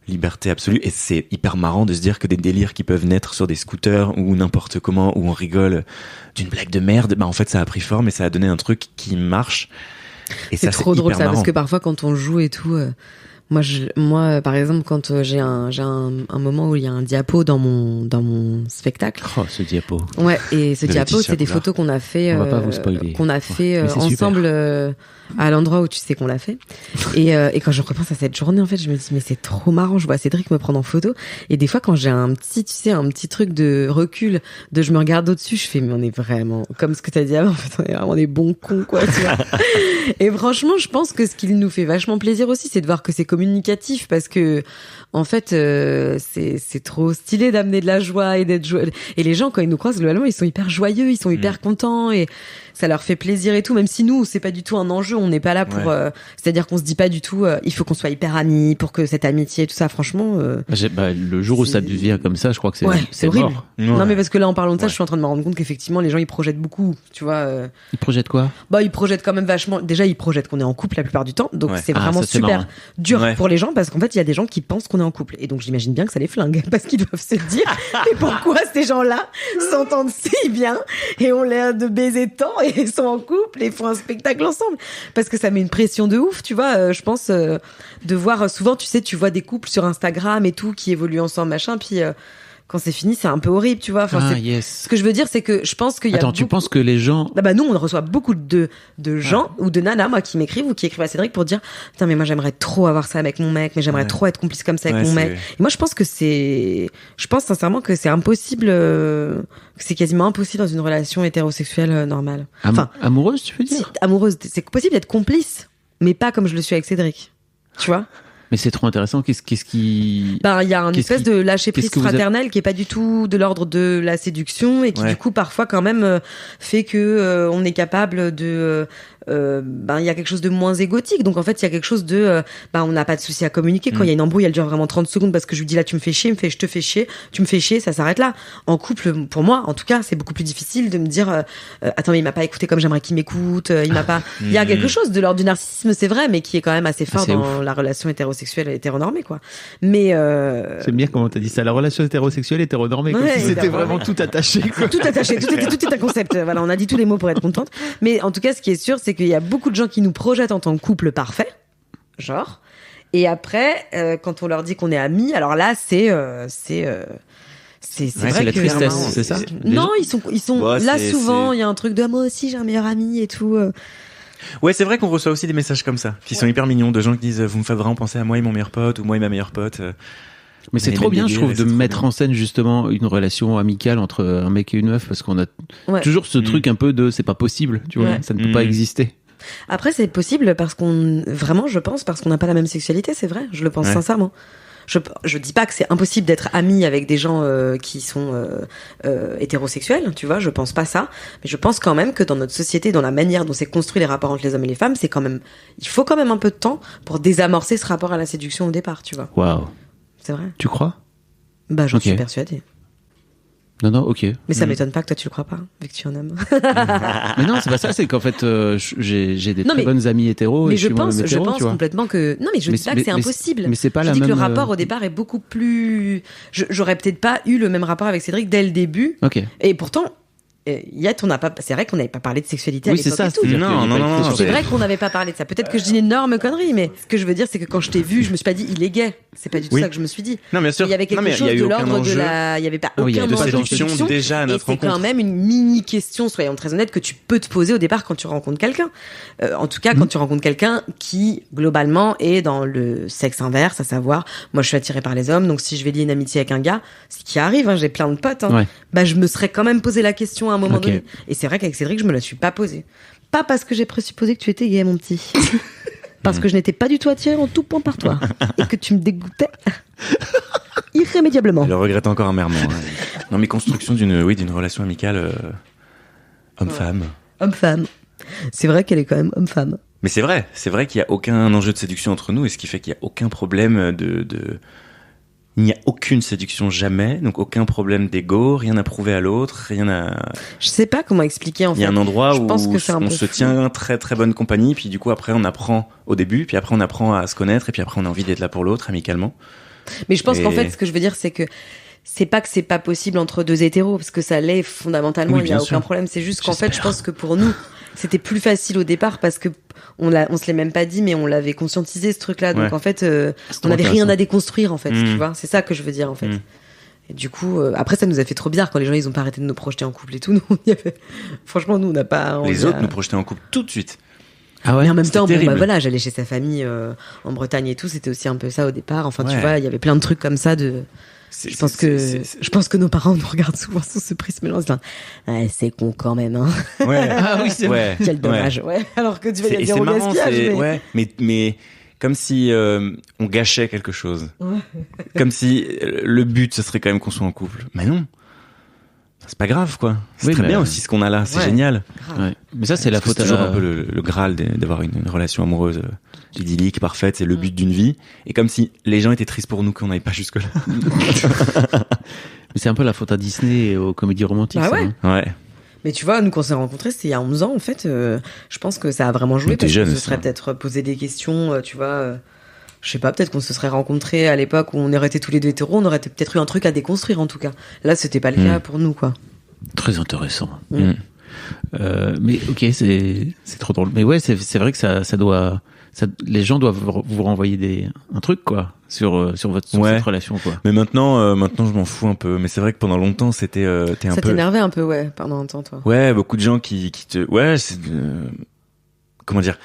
liberté absolue. Et c'est hyper marrant de se dire que des délires qui peuvent naître sur des scooters ou n'importe comment, où on rigole d'une blague de merde, en fait, ça a pris forme et ça a donné un truc qui marche. Et C'est ça, trop c'est drôle hyper ça, marrant. parce que parfois quand on joue et tout, moi par exemple quand j'ai un moment où il y a un diapo dans mon spectacle. Oh, ce diapo. Ouais, et ce De diapo, Laetitia c'est des Boulard. photos qu'on a fait, On va pas vous spoiler. qu'on a fait Mais c'est super. ensemble à l'endroit où tu sais qu'on l'a fait. Et quand je repense à cette journée, en fait, je me dis mais c'est trop marrant. Je vois Cédric me prendre en photo, et des fois quand j'ai un petit truc de recul, de je me regarde au-dessus, je fais mais on est vraiment comme ce que t'as dit avant. En fait, on est vraiment des bons cons quoi. Tu vois. Et franchement, je pense que ce qui nous fait vachement plaisir aussi, c'est de voir que c'est communicatif parce que en fait, c'est trop stylé d'amener de la joie et d'être joyeux. Et les gens, quand ils nous croisent, globalement, ils sont hyper joyeux, ils sont hyper contents et ça leur fait plaisir et tout. Même si nous, c'est pas du tout un enjeu, on n'est pas là pour. C'est-à-dire qu'on se dit pas du tout, il faut qu'on soit hyper amis pour que cette amitié et tout ça. Franchement. Le jour où ça devient comme ça, je crois que c'est horrible. mort. Non, mais parce que là, en parlant de ça, Ouais. je suis en train de me rendre compte qu'effectivement, les gens, ils projettent beaucoup. Tu vois. Ils projettent quoi? Ils projettent quand même vachement. Déjà, ils projettent qu'on est en couple la plupart du temps, donc Ouais. c'est Ah, vraiment ça, c'est super marrant. dur Ouais. Ouais. pour les gens, parce qu'en fait, il y a des gens qui pensent qu'on est en couple. Et donc, j'imagine bien que ça les flingue, parce qu'ils doivent se dire, mais pourquoi ces gens-là s'entendent si bien et ont l'air de baiser tant et sont en couple et font un spectacle ensemble? Parce que ça met une pression de ouf, tu vois. Je pense de voir souvent, tu sais, tu vois des couples sur Instagram et tout qui évoluent ensemble, machin, puis quand c'est fini, c'est un peu horrible, tu vois. Enfin, yes. Ce que je veux dire, c'est que je pense qu'il y a Attends, tu penses que les gens... bah nous, on reçoit beaucoup de gens ou de nanas, moi, qui m'écrivent ou qui écrivent à Cédric pour dire putain, mais moi, j'aimerais trop avoir ça avec mon mec, mais j'aimerais trop être complice comme ça avec mon mec. Et moi, je pense sincèrement que c'est impossible, que c'est quasiment impossible dans une relation hétérosexuelle normale. Enfin, amoureuse, tu veux dire? Amoureuse, c'est possible d'être complice, mais pas comme je le suis avec Cédric. Tu vois? Mais c'est trop intéressant. Qu'est-ce qui... Ben, il y a une espèce de lâcher-prise fraternel qui est pas du tout de l'ordre de la séduction et qui, du coup, parfois, quand même, fait que on est capable de... il y a quelque chose de moins égotique. Donc, en fait, il y a quelque chose de... on n'a pas de souci à communiquer. Quand il y a une embrouille, elle dure vraiment 30 secondes parce que je lui dis là, tu me fais chier, il me fait je te fais chier, tu me fais chier, ça s'arrête là. En couple, pour moi, en tout cas, c'est beaucoup plus difficile de me dire attends, mais il m'a pas écouté comme j'aimerais qu'il m'écoute, il m'a pas... Il y a quelque chose de l'ordre du narcissisme, c'est vrai, mais qui est quand même assez fort dans la relation hétérosexuelle hétéronormée, quoi. Mais J'aime bien comment t'as dit ça, la relation hétérosexuelle hétéronormée, comme si c'était vraiment tout attaché, quoi. Tout attaché, tout est un concept. Voilà, on a dit tous les mots pour être contente. Mais en tout cas, ce qui est sûr, c'est qu'il y a beaucoup de gens qui nous projettent en tant que couple parfait, genre. Et après, quand on leur dit qu'on est amis, alors là, c'est vrai c'est la tristesse, c'est ça? Non, ils sont Ouais, là souvent. Il y a un truc de moi aussi, j'ai un meilleur ami et tout. Ouais, c'est vrai qu'on reçoit aussi des messages comme ça, qui sont hyper mignons, de gens qui disent vous me faites vraiment penser à moi et mon meilleur pote, ou moi et ma meilleure pote. Mais c'est trop bien, je trouve, de mettre en scène justement une relation amicale entre un mec et une meuf, parce qu'on a toujours ce truc un peu de c'est pas possible, tu vois, ça ne peut pas exister. Après, c'est possible parce je pense, parce qu'on n'a pas la même sexualité, c'est vrai, je le pense sincèrement. Je dis pas que c'est impossible d'être ami avec des gens qui sont hétérosexuels, tu vois, je pense pas ça, mais je pense quand même que dans notre société, dans la manière dont c'est construit les rapports entre les hommes et les femmes, il faut quand même un peu de temps pour désamorcer ce rapport à la séduction au départ, tu vois. Waouh. C'est vrai. Tu crois? Bah, j'en suis persuadée. Non, ok. Mais ça m'étonne pas que toi tu le crois pas, vu que tu en aimes. Mais non, c'est pas ça, c'est qu'en fait, j'ai des très bonnes amies hétéros. Mais et je pense complètement que... Non, mais je dis pas que c'est impossible. Mais c'est pas la même... Je dis que le rapport au départ départ est beaucoup plus... J'aurais peut-être pas eu le même rapport avec Cédric dès le début. Ok. Et pourtant... c'est vrai qu'on n'avait pas parlé de sexualité à l'époque. Oui, c'est ça. Et tout. Non. C'est vrai qu'on n'avait pas parlé de ça. Peut-être que je dis une énorme connerie, mais ce que je veux dire, c'est que quand je t'ai vu, je me suis pas dit il est gay. C'est pas du tout ça que je me suis dit. Non, bien sûr. Il y avait quelque chose de l'ordre de la. Il y avait pas aucun de enjeu séduction déjà à notre rencontre. C'est quand même une mini question, soyons très honnêtes, que tu peux te poser au départ quand tu rencontres quelqu'un. En tout cas, quand tu rencontres quelqu'un qui globalement est dans le sexe inverse, à savoir, moi je suis attirée par les hommes, donc si je vais lier une amitié avec un gars, ce qui arrive, j'ai plein de potes, bah je me serais quand même posé la question à un moment donné. Et c'est vrai qu'avec Cédric, je me la suis pas posée. Pas parce que j'ai présupposé que tu étais gay, mon petit. Parce que je n'étais pas du tout attirée en tout point par toi. Et que tu me dégoûtais irrémédiablement. Je le regrette encore amèrement. Non, mais construction d'une relation amicale homme-femme. Homme-femme. C'est vrai qu'elle est quand même homme-femme. Mais c'est vrai qu'il y a aucun enjeu de séduction entre nous, et ce qui fait qu'il y a aucun problème il n'y a aucune séduction jamais, donc aucun problème d'ego, rien à prouver à l'autre, rien à... Je sais pas comment expliquer en fait. Il y a un endroit où on se tient très très bonne compagnie, puis du coup après on apprend au début, puis après on apprend à se connaître, et puis après on a envie d'être là pour l'autre amicalement. Mais je pense qu'en fait ce que je veux dire c'est que c'est pas possible entre deux hétéros, parce que ça l'est fondamentalement, il y a aucun problème, c'est juste qu'en fait je pense que pour nous c'était plus facile au départ parce que on se l'est même pas dit, mais on l'avait conscientisé ce truc-là. Donc en fait, on n'avait rien à déconstruire en fait. Tu vois, c'est ça que je veux dire en fait. Et du coup, après ça nous a fait trop bizarre quand les gens ils ont pas arrêté de nous projeter en couple et tout. Nous, franchement, nous on n'a pas. Les autres nous projetaient en couple tout de suite. Ah ouais. Mais en même temps, terrible. voilà, j'allais chez sa famille en Bretagne et tout. C'était aussi un peu ça au départ. Enfin, tu vois, il y avait plein de trucs comme ça de. Je pense que nos parents nous regardent souvent sous ce prisme-là. C'est con quand même, hein. Ouais. Ah oui, c'est vrai. Quel dommage, ouais. Alors que tu vas dire au marrant, gaspillage. mais comme si on gâchait quelque chose. Comme si le but, ce serait quand même qu'on soit en couple. Mais non. C'est pas grave, quoi. C'est très bien aussi ce qu'on a là. C'est génial. Ouais. Mais ça, c'est la faute. C'est toujours un peu le Graal d'avoir une relation amoureuse idyllique, parfaite. C'est le but d'une vie. Et comme si les gens étaient tristes pour nous qu'on n'aille pas jusque-là. Mais c'est un peu la faute à Disney et aux comédies romantiques. Ah ouais. Ça, hein. Ouais. Mais tu vois, nous, quand on s'est rencontrés, c'était il y a 11 ans, en fait. Je pense que ça a vraiment joué. Mais t'es parce jeune qu'on se aussi, serait hein. peut-être posé des questions, tu vois. je sais pas, peut-être qu'on se serait rencontrés à l'époque où on aurait été tous les deux hétéros, on aurait peut-être eu un truc à déconstruire en tout cas. Là, c'était pas le cas pour nous, quoi. Très intéressant. Mais ok, c'est trop drôle. Mais ouais, c'est vrai que ça doit... les gens doivent vous renvoyer un truc, quoi, sur cette relation, quoi. Mais maintenant, je m'en fous un peu. Mais c'est vrai que pendant longtemps, c'était t'es un ça peu... t'énervait un peu, ouais, pendant un temps, toi. Ouais, beaucoup de gens qui te... Ouais, c'est... comment dire,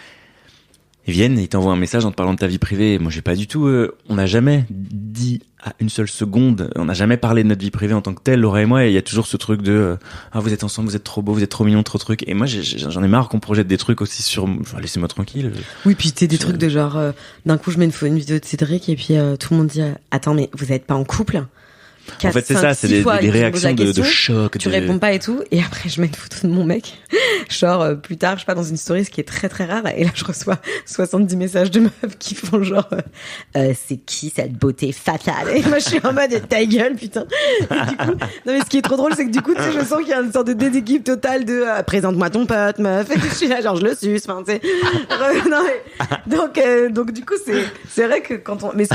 ils viennent et ils t'envoient un message en te parlant de ta vie privée. Moi, j'ai pas du tout... on n'a jamais dit à une seule seconde, on n'a jamais parlé de notre vie privée en tant que telle, Laura et moi, et il y a toujours ce truc de ah, vous êtes ensemble, vous êtes trop beaux, vous êtes trop mignons, trop trucs. Et moi, j'en ai marre qu'on projette des trucs aussi sur... Enfin, laissez-moi tranquille. Oui, puis t'es des trucs de genre... d'un coup, je mets une vidéo de Cédric et puis tout le monde dit attends, mais vous êtes pas en couple ? En fait, c'est ça, c'est des réactions de choc. Tu réponds pas et tout, et après je mets une photo de mon mec, genre plus tard, je sais pas, dans une story, ce qui est très très rare, et là je reçois 70 messages de meufs qui font genre c'est qui cette beauté fatale, et moi je suis en mode ta gueule putain. Et du coup, non mais ce qui est trop drôle, c'est que du coup tu sais, je sens qu'il y a une sorte de déséquilibre total de présente-moi ton pote meuf, et je suis là genre je le suce, enfin tu sais. Non, mais, donc du coup c'est vrai que quand on, mais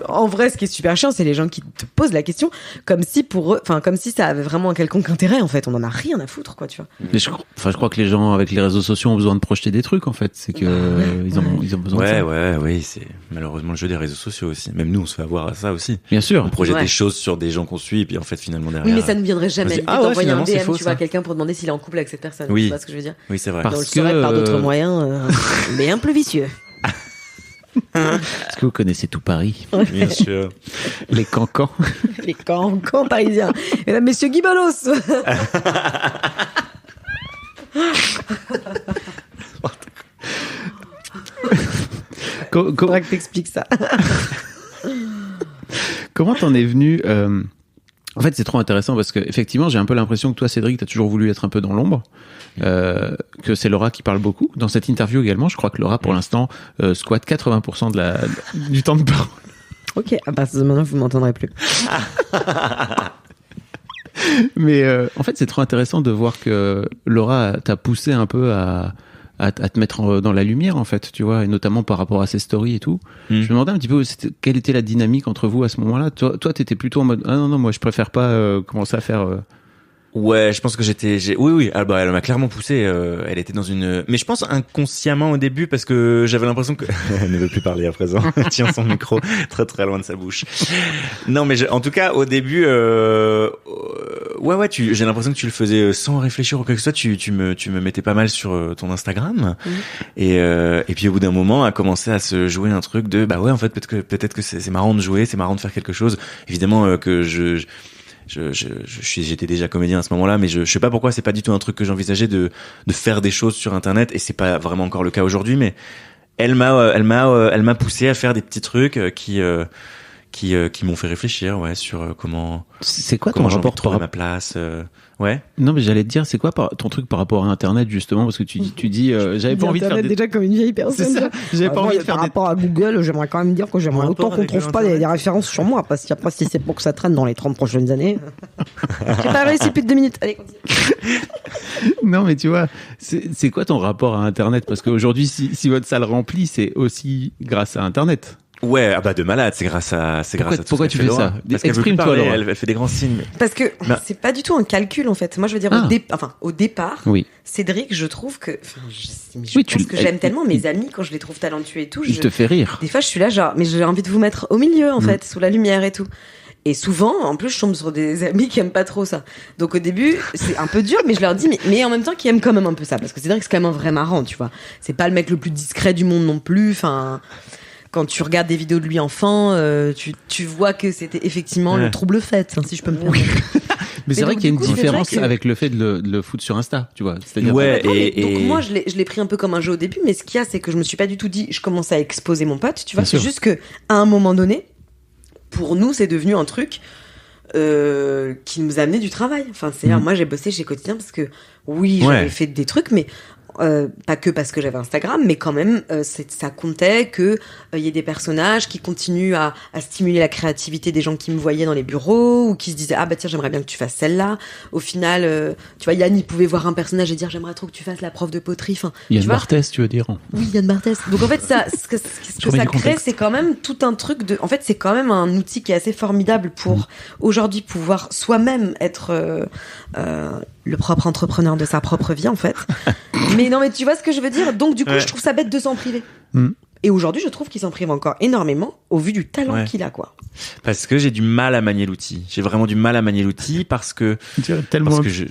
en vrai ce qui est super chiant, c'est les gens qui te posent la question comme si pour eux, enfin comme si ça avait vraiment un quelconque intérêt, en fait. On en a rien à foutre, quoi, tu vois. Mais je crois que les gens avec les réseaux sociaux ont besoin de projeter des trucs, en fait. C'est que ils ont besoin de ça. Oui, c'est malheureusement le jeu des réseaux sociaux aussi. Même nous, on se fait avoir à ça aussi. Bien sûr. On projette des choses sur des gens qu'on suit, et puis en fait, finalement derrière. Oui, mais ça ne viendrait jamais l'idée d'envoyer un DM, tu vois, ça. Quelqu'un pour demander s'il est en couple avec cette personne. Oui. Tu vois ce que je veux dire? Oui, c'est vrai. On le saurait par d'autres moyens, mais un peu vicieux. Est-ce que vous connaissez tout Paris? Bien sûr. Les cancans. Les cancans parisiens. Mesdames, messieurs, Guy Bolos. Faudrait que t'expliques ça. Comment t'en es venu En fait, c'est trop intéressant parce que effectivement, j'ai un peu l'impression que toi, Cédric, t'as toujours voulu être un peu dans l'ombre. Que c'est Laura qui parle beaucoup. Dans cette interview également, je crois que Laura, pour l'instant, squatte 80% du temps de parole. Ok, à partir de maintenant, vous m'entendrez plus. Mais en fait, c'est trop intéressant de voir que Laura t'a poussé un peu à te mettre dans la lumière, en fait, tu vois, et notamment par rapport à ses stories et tout. Je me demandais un petit peu quelle était la dynamique entre vous à ce moment-là. Toi, t'étais plutôt en mode ah non, moi je préfère pas commencer à faire. Ouais, je pense que oui, elle m'a clairement poussé, elle était dans une, mais je pense inconsciemment au début parce que j'avais l'impression que, elle ne veut plus parler à présent, elle tient son micro très très loin de sa bouche. Non, mais en tout cas, au début, ouais, j'ai l'impression que tu le faisais sans réfléchir ou quoi que ce soit, tu me mettais pas mal sur ton Instagram, et puis au bout d'un moment, a commencé à se jouer un truc de, bah ouais, en fait, peut-être que c'est marrant de jouer, c'est marrant de faire quelque chose. Évidemment, que j'étais déjà comédien à ce moment-là, mais je sais pas pourquoi c'est pas du tout un truc que j'envisageais de faire des choses sur Internet, et c'est pas vraiment encore le cas aujourd'hui, mais elle m'a poussé à faire des petits trucs qui m'ont fait réfléchir, ouais, sur comment. C'est quoi ton rapport par à ma place, ouais. Non, mais j'allais te dire, c'est quoi ton truc par rapport à Internet, justement, parce que tu dis, j'avais pas envie de faire déjà comme une vieille personne. C'est ça. J'avais pas envie de faire par rapport à Google, j'aimerais quand même dire que j'aimerais autant qu'on trouve pas des références sur moi, parce qu'après, si c'est pour que ça traîne dans les 30 prochaines années. J'ai pas réussi plus de 2 minutes. Allez, continue. Non, mais tu vois, c'est quoi ton rapport à Internet? Parce qu'aujourd'hui, si votre salle remplit, c'est aussi grâce à Internet. Ouais, ah bah de malade, c'est grâce à tout pourquoi ce tu fais ça? Parce qu'elle veut plus Exprime-toi, parler, Laura. elle fait des grands signes. Parce que c'est pas du tout un calcul, en fait. Moi, je veux dire, au départ, Oui. Cédric, je trouve que, je Oui, pense que j'aime tellement mes amis quand je les trouve talentueux et tout. Il te fait rire. Des fois, je suis là, genre, mais j'ai envie de vous mettre au milieu, en fait, sous la lumière et tout. Et souvent, en plus, je tombe sur des amis qui aiment pas trop ça. Donc au début, c'est un peu dur, mais je leur dis, mais en même temps, qui aiment quand même un peu ça. Parce que c'est vrai que c'est quand même un vrai marrant, tu vois. C'est pas le mec le plus discret du monde non plus. Enfin, quand tu regardes des vidéos de lui enfant, tu vois que c'était effectivement le trouble fait, si je peux me permettre. Mais c'est vrai qu'il y a une du coup, différence c'est vrai que- avec le fait de le foutre sur Insta, tu vois. C'est-à-dire Ouais. Donc moi, je l'ai pris un peu comme un jeu au début, mais ce qu'il y a, c'est que je me suis pas du tout dit, je commençais à exposer mon pote, tu vois. Bien C'est sûr. juste que à un moment donné, pour nous, c'est devenu un truc qui nous a amené du travail. Enfin, c'est moi, j'ai bossé chez Quotidien parce que oui, j'avais fait des trucs, mais pas que parce que j'avais Instagram, mais quand même, ça comptait que il y ait des personnages qui continuent à stimuler la créativité des gens qui me voyaient dans les bureaux ou qui se disaient ah bah tiens j'aimerais bien que tu fasses celle-là. Au final, tu vois, Yann il pouvait voir un personnage et dire j'aimerais trop que tu fasses la prof de poterie. Enfin, Yann Barthès, tu veux dire? Oui, Yann Barthès. Donc en fait, ce que ça crée, c'est quand même tout un truc de. En fait, c'est quand même un outil qui est assez formidable pour aujourd'hui pouvoir soi-même être le propre entrepreneur de sa propre vie en fait. Mais non, mais tu vois ce que je veux dire. Donc du coup, je trouve ça bête de s'en priver. Et aujourd'hui, je trouve qu'il s'en prive encore énormément au vu du talent qu'il a, quoi. Parce que j'ai du mal à manier l'outil. J'ai vraiment du mal à manier l'outil parce que je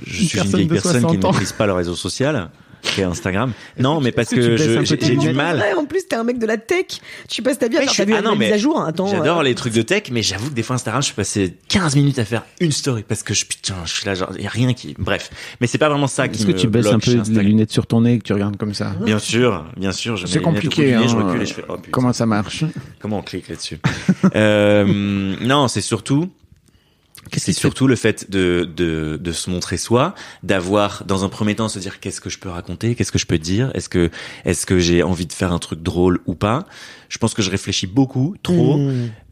suis une vieille personne qui ne maîtrise pas le réseau social. Et Instagram. Non, mais parce que j'ai du mal. En plus, t'es un mec de la tech. Je sais pas si t'as bien vu la mise à jour. Attends, j'adore les trucs de tech, mais j'avoue que des fois Instagram, je suis passé 15 minutes à faire une story parce que je suis là, genre, y a rien qui, bref. Mais c'est pas vraiment ça qui me bloque. Est-ce que tu baisses un peu les lunettes sur ton nez et que tu regardes comme ça? Bien sûr. C'est compliqué, hein. Je recule et je fais, oh, putain. Comment ça marche? Comment on clique là-dessus? Non, c'est surtout le fait de se montrer soi, d'avoir dans un premier temps se dire qu'est-ce que je peux raconter, qu'est-ce que je peux dire, est-ce que j'ai envie de faire un truc drôle ou pas. Je pense que je réfléchis beaucoup, trop,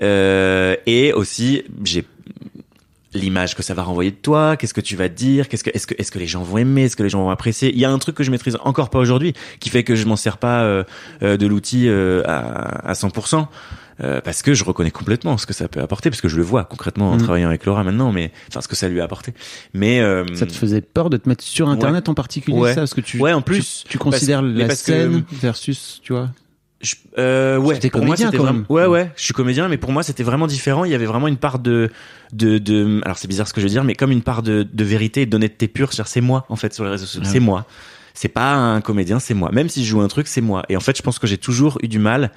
et aussi j'ai l'image que ça va renvoyer de toi, qu'est-ce que tu vas te dire, est-ce que les gens vont aimer, est-ce que les gens vont apprécier. Il y a un truc que je maîtrise encore pas aujourd'hui qui fait que je m'en sers pas de l'outil à 100%. Parce que je reconnais complètement ce que ça peut apporter, parce que je le vois concrètement en travaillant avec Laura maintenant, mais enfin ce que ça lui a apporté. Mais ça te faisait peur de te mettre sur Internet en particulier, ça, parce que en plus tu considères la scène versus, tu vois. T'es comédien quand même. Je suis comédien, mais pour moi c'était vraiment différent. Il y avait vraiment une part de alors c'est bizarre ce que je veux dire, mais comme une part de vérité et d'honnêteté pure. C'est-à-dire c'est moi en fait sur les réseaux sociaux, c'est moi. C'est pas un comédien, c'est moi. Même si je joue un truc, c'est moi. Et en fait, je pense que j'ai toujours eu du mal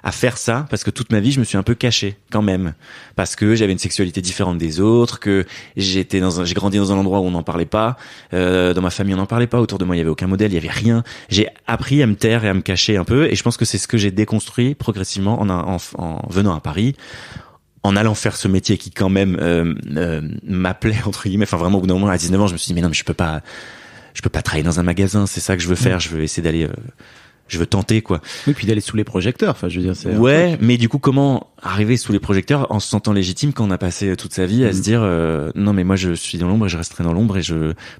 à faire ça parce que toute ma vie je me suis un peu caché quand même, parce que j'avais une sexualité différente des autres, que j'ai grandi dans un endroit où on n'en parlait pas, dans ma famille on n'en parlait pas, autour de moi il y avait aucun modèle, il y avait rien. J'ai appris à me taire et à me cacher un peu, et je pense que c'est ce que j'ai déconstruit progressivement en venant à Paris, en allant faire ce métier qui quand même m'appelait entre guillemets. Enfin vraiment au bout d'un moment à 19 ans je me suis dit mais non, mais je peux pas travailler dans un magasin, c'est ça que je veux faire. Je veux essayer d'aller je veux tenter, quoi. Oui, puis d'aller sous les projecteurs. Enfin, je veux dire, c'est. Ouais, mais du coup, comment arriver sous les projecteurs en se sentant légitime quand on a passé toute sa vie à se dire, non, mais moi, je suis dans l'ombre et je resterai dans l'ombre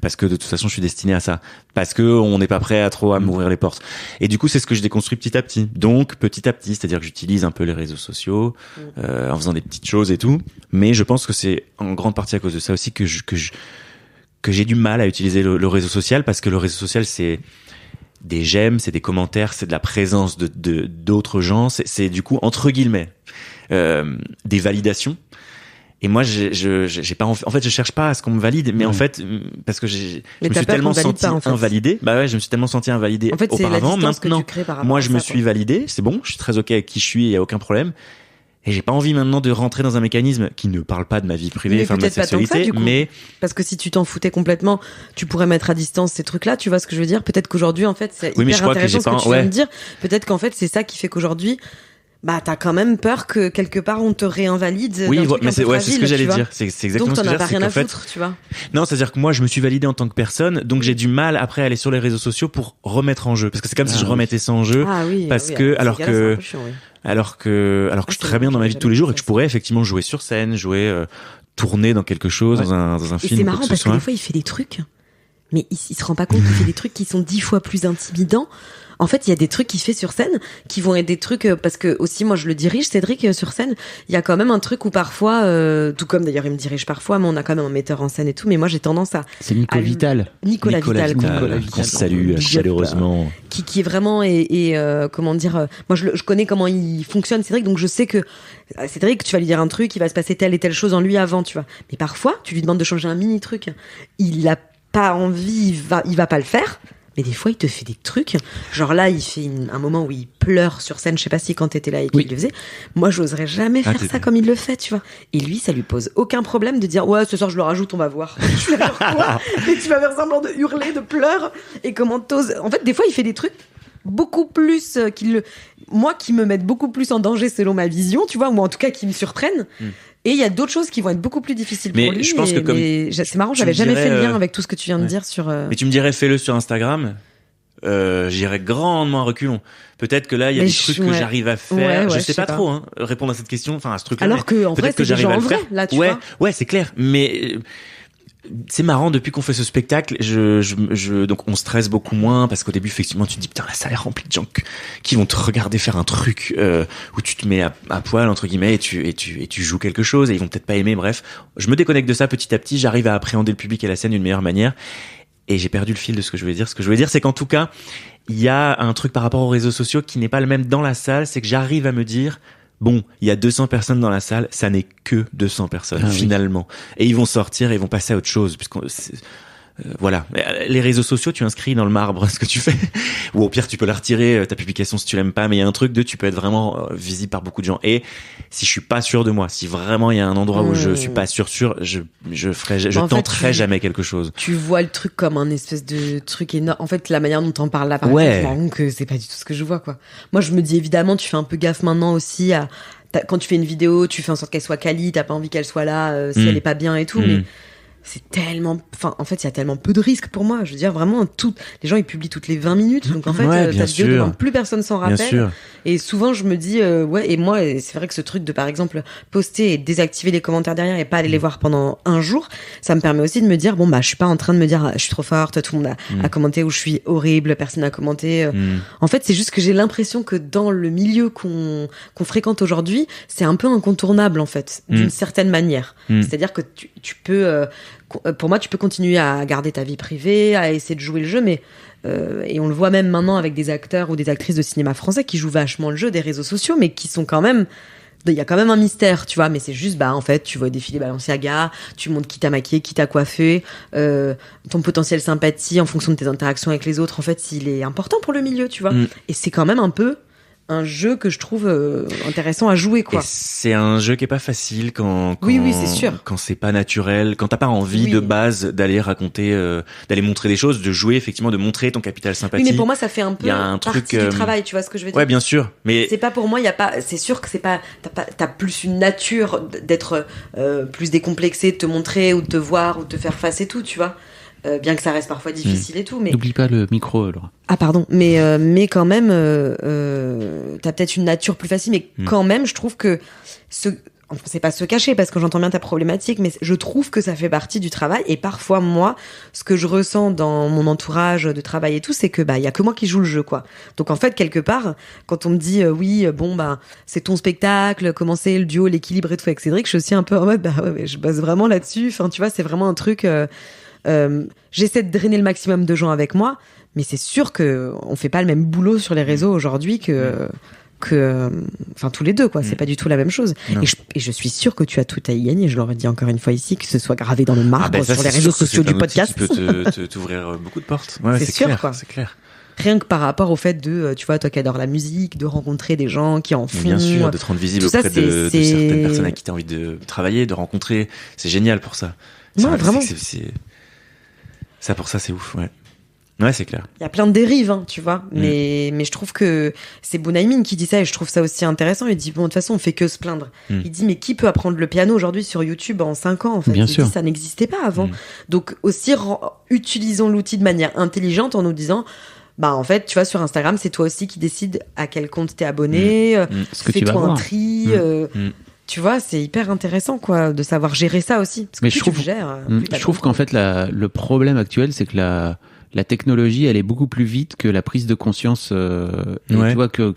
parce que de toute façon, je suis destiné à ça. Parce que on n'est pas prêt à m'ouvrir les portes. Et du coup, c'est ce que je déconstruis petit à petit. Donc, petit à petit, c'est-à-dire que j'utilise un peu les réseaux sociaux, en faisant des petites choses et tout. Mais je pense que c'est en grande partie à cause de ça aussi que j'ai du mal à utiliser le réseau social, parce que le réseau social, c'est des j'aime, c'est des commentaires, c'est de la présence d'autres gens, c'est du coup entre guillemets des validations. Et moi j'ai pas envie, en fait je cherche pas à ce qu'on me valide, mais en fait parce que je me suis tellement senti invalidé. Bah ouais, je me suis tellement senti invalidé en fait, auparavant. Maintenant moi je me suis validé, c'est bon, je suis très OK avec qui je suis, il y a aucun problème. Et j'ai pas envie maintenant de rentrer dans un mécanisme qui ne parle pas de ma vie privée, enfin de ma sexualité, mais parce que si tu t'en foutais complètement, tu pourrais mettre à distance ces trucs-là, tu vois ce que je veux dire? Peut-être qu'aujourd'hui, en fait, c'est hyper intéressant ce que tu viens de dire. Peut-être qu'en fait, c'est ça qui fait qu'aujourd'hui, bah, t'as quand même peur que quelque part on te réinvalide. Oui, mais c'est ce que j'allais dire. C'est exactement ce que j'allais dire. Donc t'en as pas rien à foutre, tu vois. Non, c'est-à-dire que moi, je me suis validé en tant que personne, donc j'ai du mal après à aller sur les réseaux sociaux pour remettre en jeu, parce que c'est comme si je remettais ça en jeu, parce que alors que je suis très bien dans ma vie de tous les jours et que je pourrais effectivement jouer sur scène, tourner dans quelque chose, dans un film. Et c'est marrant parce que des fois il fait des trucs, mais il se rend pas compte qu'il fait des trucs qui sont 10 fois plus intimidants. En fait, il y a des trucs qu'il fait sur scène qui vont être des trucs, parce que aussi moi je le dirige, Cédric, sur scène. Il y a quand même un truc où parfois, tout comme d'ailleurs il me dirige parfois, mais on a quand même un metteur en scène et tout, mais moi j'ai tendance à... C'est Nicolas Vital. Nicolas Vital. Qu'on salue chaleureusement. Qui est vraiment, comment dire, moi je connais comment il fonctionne, Cédric, donc je sais que Cédric, tu vas lui dire un truc, il va se passer telle et telle chose en lui avant, tu vois. Mais parfois, tu lui demandes de changer un mini truc. Il a pas envie, il va pas le faire. Mais des fois, il te fait des trucs. Genre là, il fait un moment où il pleure sur scène. Je sais pas si quand t'étais là et qu'il le faisait. Moi, j'oserais jamais faire ça comme il le fait, tu vois. Et lui, ça lui pose aucun problème de dire, ouais, ce soir, je le rajoute, on va voir. Je vais faire quoi? Et tu vas faire semblant de hurler, de pleurer. Et comment t'oses? En fait, des fois, il fait des trucs beaucoup plus moi, qui me mettent beaucoup plus en danger selon ma vision, tu vois, ou en tout cas qui me surprennent. Et il y a d'autres choses qui vont être beaucoup plus difficiles pour lui. Je pense que comme c'est marrant, j'avais jamais fait le lien avec tout ce que tu viens de dire sur. Mais tu me dirais, fais-le sur Instagram. j'irais grandement à reculons. Peut-être que là, il y a des trucs que j'arrive à faire. Je sais pas trop, hein, répondre à cette question, enfin, à ce truc-là. Alors que, en vrai, c'est déjà en vrai, là, tu vois. Ouais, c'est clair. Mais, c'est marrant, depuis qu'on fait ce spectacle, donc on stresse beaucoup moins, parce qu'au début, effectivement, tu te dis, putain, la salle est remplie de gens qui vont te regarder faire un truc, où tu te mets à poil, entre guillemets, et tu joues quelque chose, et ils vont peut-être pas aimer, bref. Je me déconnecte de ça petit à petit, j'arrive à appréhender le public et la scène d'une meilleure manière, et j'ai perdu le fil de ce que je voulais dire. Ce que je voulais dire, c'est qu'en tout cas, il y a un truc par rapport aux réseaux sociaux qui n'est pas le même dans la salle, c'est que j'arrive à me dire, bon, il y a 200 personnes dans la salle, ça n'est que 200 personnes, finalement. Et ils vont sortir et ils vont passer à autre chose, voilà. Les réseaux sociaux, tu inscris dans le marbre ce que tu fais. Ou au pire, tu peux la retirer, ta publication, si tu l'aimes pas. Mais il y a un truc tu peux être vraiment visible par beaucoup de gens. Et si je suis pas sûr de moi, si vraiment il y a un endroit où je suis pas sûr, je tenterai jamais quelque chose. Tu vois le truc comme un espèce de truc énorme. En fait, la manière dont t'en parles là, par exemple, je me rends compte que c'est pas du tout ce que je vois, quoi. Moi, je me dis évidemment, tu fais un peu gaffe maintenant aussi quand tu fais une vidéo, tu fais en sorte qu'elle soit quali, t'as pas envie qu'elle soit là, si elle est pas bien et tout, mais c'est tellement, en fait, il y a tellement peu de risques pour moi. Je veux dire, vraiment, les gens, ils publient toutes les 20 minutes. Donc, en fait, ta vidéo devant plus personne s'en rappelle. Et souvent, je me dis, et moi, c'est vrai que ce truc de, par exemple, poster et désactiver les commentaires derrière et pas aller les voir pendant un jour, ça me permet aussi de me dire, bon, bah, je suis pas en train de me dire, je suis trop forte, tout le monde a commenté, ou je suis horrible, personne n'a commenté. En fait, c'est juste que j'ai l'impression que dans le milieu qu'on fréquente aujourd'hui, c'est un peu incontournable, en fait, d'une certaine manière. C'est-à-dire que tu peux, pour moi, tu peux continuer à garder ta vie privée, à essayer de jouer le jeu, mais et on le voit même maintenant avec des acteurs ou des actrices de cinéma français qui jouent vachement le jeu des réseaux sociaux, mais qui sont quand même, il y a quand même un mystère, tu vois, mais c'est juste, en fait, tu vois défiler Balenciaga, tu montres qui t'a maquillé, qui t'a coiffé, ton potentiel sympathie en fonction de tes interactions avec les autres, en fait, il est important pour le milieu, tu vois. Et c'est quand même un peu un jeu que je trouve intéressant à jouer, quoi. Et c'est un jeu qui est pas facile quand oui, c'est sûr. Quand c'est pas naturel, quand t'as pas envie de base d'aller raconter, d'aller montrer des choses, de jouer, effectivement, de montrer ton capital sympathie. Oui, mais pour moi, ça fait un peu partie du travail, tu vois ce que je veux dire? Ouais, bien sûr. Mais c'est pas pour moi, c'est sûr que c'est pas, t'as plus une nature d'être plus décomplexé, de te montrer ou de te voir ou de te faire face et tout, tu vois. Bien que ça reste parfois difficile et tout, mais n'oublie pas le micro, Laura. Ah pardon, mais quand même t'as peut-être une nature plus facile, mais quand même je trouve que c'est pas se cacher parce que j'entends bien ta problématique, mais je trouve que ça fait partie du travail. Et parfois moi, ce que je ressens dans mon entourage de travail et tout, c'est que y a que moi qui joue le jeu, quoi. Donc en fait quelque part, quand on me dit c'est ton spectacle, comment c'est le duo, l'équilibre et tout avec Cédric, je suis aussi un peu en mode mais je bosse vraiment là-dessus. Enfin tu vois, c'est vraiment un truc. J'essaie de drainer le maximum de gens avec moi, mais c'est sûr que on fait pas le même boulot sur les réseaux aujourd'hui que tous les deux, quoi. C'est pas du tout la même chose. Et je suis sûre que tu as tout à y gagner. Je l'aurais dit encore une fois ici, que ce soit gravé dans le marbre sur les réseaux sociaux du podcast. Tu peux t'ouvrir beaucoup de portes. Ouais, c'est sûr, clair, quoi. C'est clair. Rien que par rapport au fait de, tu vois, toi qui adores la musique, de rencontrer des gens qui en font. Bien sûr, de te rendre visible auprès de certaines personnes avec qui tu as envie de travailler, de rencontrer. C'est génial pour ça. Ouais, vraiment. Ça, pour ça, c'est ouf, ouais. Ouais, c'est clair. Il y a plein de dérives, tu vois. Mais je trouve que c'est Bunaimin qui dit ça et je trouve ça aussi intéressant. Il dit, bon, de toute façon, on fait que se plaindre. Il dit, mais qui peut apprendre le piano aujourd'hui sur YouTube en 5 ans, en fait? Bien sûr. Dit, ça n'existait pas avant. Donc, aussi, utilisons l'outil de manière intelligente en nous disant, en fait, tu vois, sur Instagram, c'est toi aussi qui décides à quel compte t'es abonné, fais-toi un tri, tu vois, c'est hyper intéressant, quoi, de savoir gérer ça aussi. Parce que je trouve qu'en fait, le problème actuel, c'est que la technologie, elle est beaucoup plus vite que la prise de conscience, tu vois, que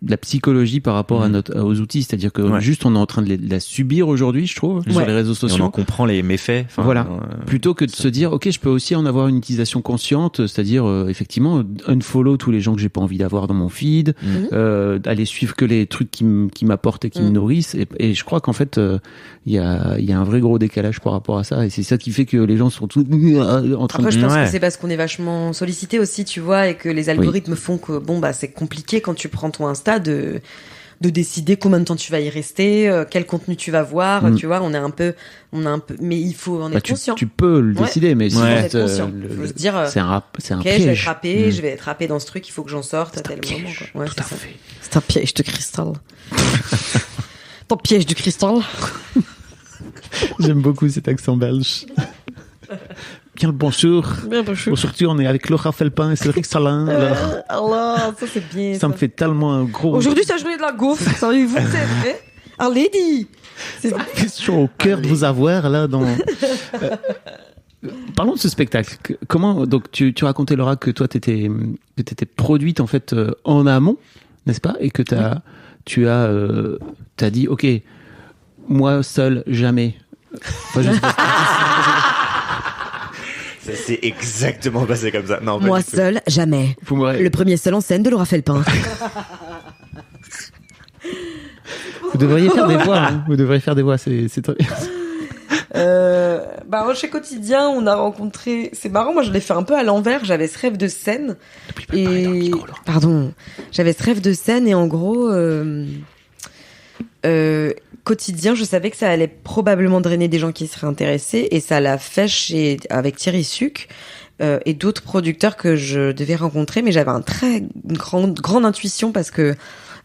la psychologie par rapport aux outils. C'est-à-dire que juste, on est en train de la subir aujourd'hui, je trouve, sur les réseaux sociaux. Et on en comprend les méfaits. Voilà. Plutôt que de se dire, ok, je peux aussi en avoir une utilisation consciente, c'est-à-dire, effectivement, unfollow tous les gens que j'ai pas envie d'avoir dans mon feed, aller suivre que les trucs qui m'apportent et qui me nourrissent. Et je crois qu'en fait, il y a un vrai gros décalage par rapport à ça. Et c'est ça qui fait que les gens sont tous en train Après, je pense que c'est parce qu'on est vachement sollicité aussi, tu vois, et que les algorithmes font que c'est compliqué quand tu prends ton Insta de décider combien de temps tu vas y rester, quel contenu tu vas voir, tu vois, on a un peu, mais il faut en être conscient. Tu peux le décider, mais faut être conscient. Faut se dire, c'est un piège. Je vais être happé dans ce truc, il faut que j'en sorte à tel moment, quoi. Ouais, tout à fait. C'est un piège de cristal. Ton piège du cristal. J'aime beaucoup cet accent belge. Bien le bonjour. Bien, bonjour. Aujourd'hui, on est avec Laura Felpin et Cédric Salin. Allah, ça c'est bien. Ça me fait tellement un gros... Aujourd'hui, c'est la journée de la gaufre. Savez-vous, c'est vrai? Un lady. Ça me fait chaud au cœur de vous avoir là dans... Parlons de ce spectacle. Comment donc tu racontais, Laura, que toi t'étais produite en fait en amont, n'est-ce pas, et que t'as dit ok, moi seul jamais. Enfin, je sais pas. Ça s'est exactement passé comme ça. Non, pas Moi du tout. seul, jamais. Le premier seul en scène de Laura Felpin. Vous devriez faire des voix. Hein. Vous devriez faire des voix. C'est très bien. Chez Quotidien, on a rencontré. C'est marrant, moi je l'ai fait un peu à l'envers. J'avais ce rêve de scène. J'avais ce rêve de scène et en gros, Quotidien, je savais que ça allait probablement drainer des gens qui seraient intéressés et ça l'a fait avec Thierry Suc et d'autres producteurs que je devais rencontrer, mais j'avais une grande intuition parce que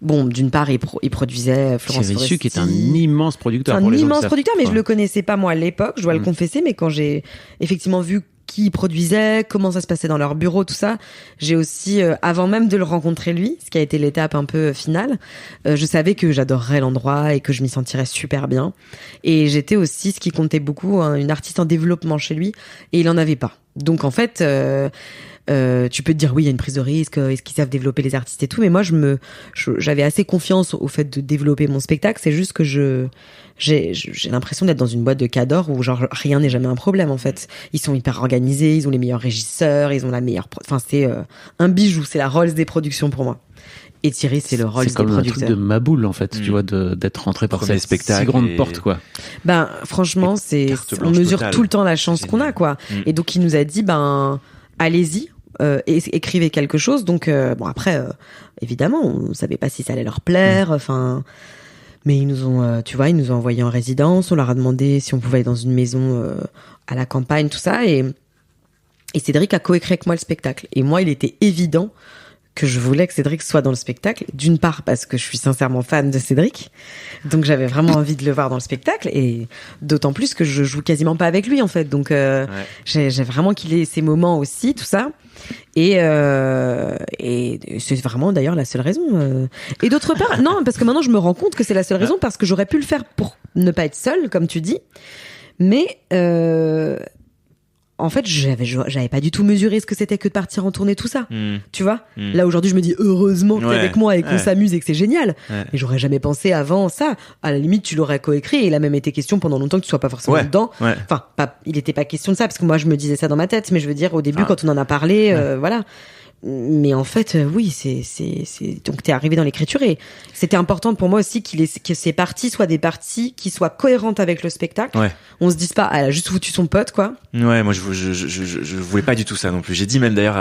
bon, d'une part, il produisait Florence Thierry Foresti. Suc est un immense producteur. Un pour les gens qui immense savent. producteur, mais je le connaissais pas moi à l'époque, je dois le confesser, mais quand j'ai effectivement vu qui produisait, comment ça se passait dans leur bureau, tout ça, j'ai aussi, avant même de le rencontrer lui, ce qui a été l'étape un peu finale, je savais que j'adorerais l'endroit et que je m'y sentirais super bien. Et j'étais aussi, ce qui comptait beaucoup, une artiste en développement chez lui, et il en avait pas. Donc en fait... tu peux te dire oui, il y a une prise de risque, est-ce qu'ils savent développer les artistes et tout, mais moi j'avais assez confiance au fait de développer mon spectacle. C'est juste que j'ai l'impression d'être dans une boîte de Cador où genre rien n'est jamais un problème en fait. Ils sont hyper organisés, ils ont les meilleurs régisseurs, ils ont la meilleure enfin c'est un bijou, c'est la Rolls des productions pour moi. Et Thierry, c'est le Rolls des producteurs. C'est comme un truc de Maboule en fait, tu vois, d'être rentré par cette si grande porte quoi. Ben franchement, on mesure tout le temps la chance qu'on a quoi. Et donc il nous a dit allez-y. Écrivez quelque chose. Donc après, évidemment, on savait pas si ça allait leur plaire. Enfin, mais ils nous ont envoyés en résidence. On leur a demandé si on pouvait aller dans une maison à la campagne, tout ça. Et Cédric a coécrit avec moi le spectacle. Et moi, il était évident que je voulais que Cédric soit dans le spectacle. D'une part parce que je suis sincèrement fan de Cédric, donc j'avais vraiment envie de le voir dans le spectacle, et d'autant plus que je joue quasiment pas avec lui en fait. Donc j'ai vraiment qu'il ait ses moments aussi, tout ça. Et c'est vraiment d'ailleurs la seule raison. Et d'autre part, non, parce que maintenant je me rends compte que c'est la seule raison, parce que j'aurais pu le faire pour ne pas être seule, comme tu dis. Mais en fait, j'avais pas du tout mesuré ce que c'était que de partir en tournée, tout ça. Tu vois? Là, aujourd'hui, je me dis, heureusement que t'es avec moi et qu'on s'amuse et que c'est génial. Mais j'aurais jamais pensé avant ça. À la limite, tu l'aurais coécrit et il a même été question pendant longtemps que tu sois pas forcément dedans. Enfin, il était pas question de ça, parce que moi, je me disais ça dans ma tête, mais je veux dire, au début, quand on en a parlé, voilà. Mais en fait, oui, donc t'es arrivé dans l'écriture, et c'était important pour moi aussi que ces parties soient des parties qui soient cohérentes avec le spectacle. On se dise pas, elle a juste foutu son pote, quoi. Ouais, moi je voulais pas du tout ça non plus. J'ai dit même d'ailleurs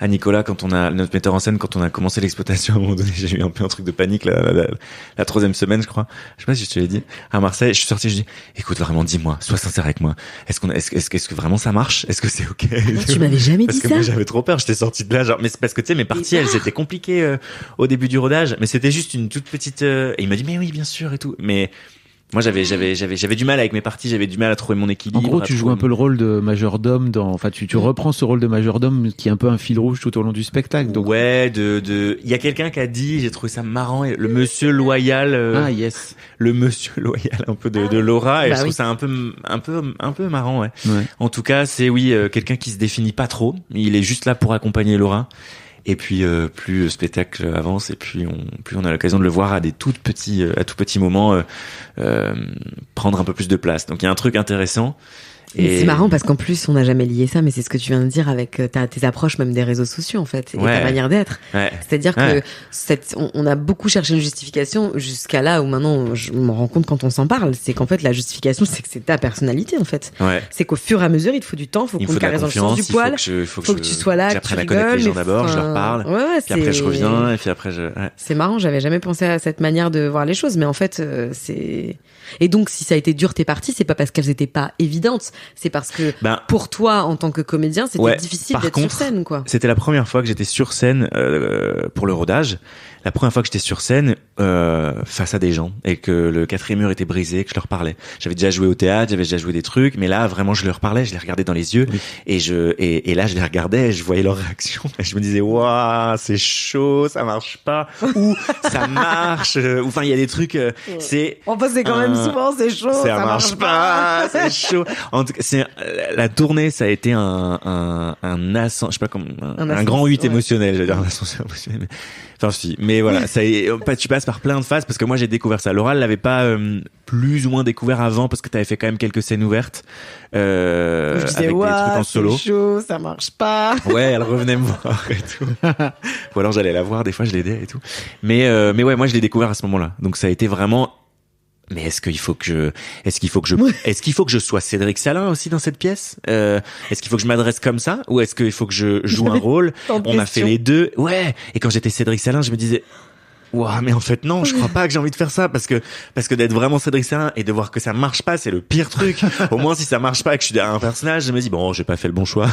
à Nicolas, notre metteur en scène, quand on a commencé l'exploitation, à un moment donné, j'ai eu un peu un truc de panique, la troisième semaine, je crois. Je sais pas si je te l'ai dit. À Marseille, je suis sorti, je dis, écoute, vraiment, dis-moi, sois sincère avec moi. Est-ce que vraiment ça marche? Est-ce que c'est ok? Tu m'avais jamais dit ça. Parce que moi, j'avais trop peur. J'étais sorti de là, genre, mais c'est parce que tu sais, mes parties, elles étaient compliquées, au début du rodage, mais c'était juste une toute petite, et il m'a dit, mais oui, bien sûr, et tout. Mais, moi, j'avais du mal avec mes parties, j'avais du mal à trouver mon équilibre. En gros, tu joues un peu le rôle de majordome tu reprends ce rôle de majordome qui est un peu un fil rouge tout au long du spectacle. Donc. Ouais, il y a quelqu'un qui a dit, j'ai trouvé ça marrant, le monsieur loyal. Le monsieur loyal, un peu de Laura, et je trouve ça un peu marrant, ouais. En tout cas, c'est, quelqu'un qui se définit pas trop. Il est juste là pour accompagner Laura. Et puis plus le spectacle avance, et plus on a l'occasion de le voir à tout petits moments prendre un peu plus de place. Donc il y a un truc intéressant. Et c'est marrant parce qu'en plus on n'a jamais lié ça, mais c'est ce que tu viens de dire avec tes approches même des réseaux sociaux en fait, et ta manière d'être. C'est-à-dire que on a beaucoup cherché une justification jusqu'à là où maintenant je me rends compte quand on s'en parle, c'est qu'en fait la justification c'est que c'est ta personnalité en fait. C'est qu'au fur et à mesure il te faut du temps, faut qu'on te caresse dans le sens du poil, faut que tu sois là, que tu rigoles. J'apprenne à connaître les gens d'abord, je leur parle, puis après je reviens, et puis après C'est marrant, j'avais jamais pensé à cette manière de voir les choses, mais en fait c'est... Et donc si ça a été dur tes parties, c'est pas parce qu'elles étaient pas évidentes, c'est parce que Ben, pour toi, en tant que comédien, c'était ouais, difficile par d'être contre, sur scène, quoi. C'était la première fois que j'étais sur scène pour le rodage. La première fois que j'étais sur scène face à des gens et que le quatrième mur était brisé, que je leur parlais. J'avais déjà joué au théâtre, j'avais déjà joué des trucs, mais là vraiment je leur parlais, je les regardais dans les yeux et là je les regardais, et je voyais leur réaction et je me disais waouh c'est chaud, ça marche pas ou ça marche. Enfin il y a des trucs, c'est. Enfin, c'est quand même souvent c'est chaud, ça marche pas, c'est chaud. En tout cas, la tournée, ça a été un ascenseur, je sais pas comme un grand 8 émotionnel, j'allais dire un ascenseur émotionnel. Enfin si, mais voilà, tu passes par plein de phases parce que moi j'ai découvert ça. Laura l'avait pas plus ou moins découvert avant parce que t'avais fait quand même quelques scènes ouvertes je disais, avec des trucs en solo. C'est chaud, ça marche pas. Ouais, elle revenait me voir et tout. Ou alors j'allais la voir, des fois je l'aidais et tout. Mais ouais, moi je l'ai découvert à ce moment-là. Donc ça a été vraiment. Mais est-ce qu'il faut que je sois Cédric Salin aussi dans cette pièce? Est-ce qu'il faut que je m'adresse comme ça? Ou est-ce qu'il faut que je joue un rôle? On a fait les deux. Ouais. Et quand j'étais Cédric Salin, je me disais, ouah, mais en fait, non, je crois pas que j'ai envie de faire ça parce que d'être vraiment Cédric Salin et de voir que ça marche pas, c'est le pire truc. Au moins, si ça marche pas et que je suis derrière un personnage, je me dis, bon, j'ai pas fait le bon choix.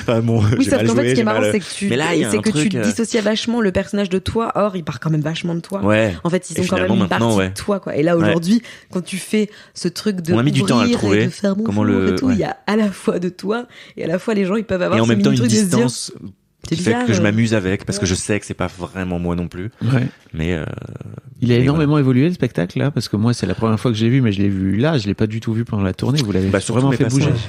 Enfin, bon, oui, j'ai sauf mal qu'en joué, fait, ce qui est j'ai marrant, mal... c'est que Mais là, il y a un tu truc, dissociais vachement le personnage de toi, or, il part quand même vachement de toi. Ouais. En fait, ils Et ont quand même finalement, une partie maintenant, ouais. de toi, quoi. Et là, aujourd'hui, quand tu fais ce truc de On a mis du temps à le ouvrir trouver. et de faire Comment bonjour et tout, ouais. il y a à la fois de toi et à la fois les gens, ils peuvent avoir Et en ce même temps, mini une truc de se dire, distance c'est qui fait bizarre, que je m'amuse avec parce que je sais que c'est pas vraiment moi non plus. Ouais. Mais Il a et énormément évolué le spectacle là, parce que moi c'est la première fois que j'ai vu, mais je l'ai vu là, je l'ai pas du tout vu pendant la tournée. Vous l'avez surtout vraiment mes fait bouger. passages.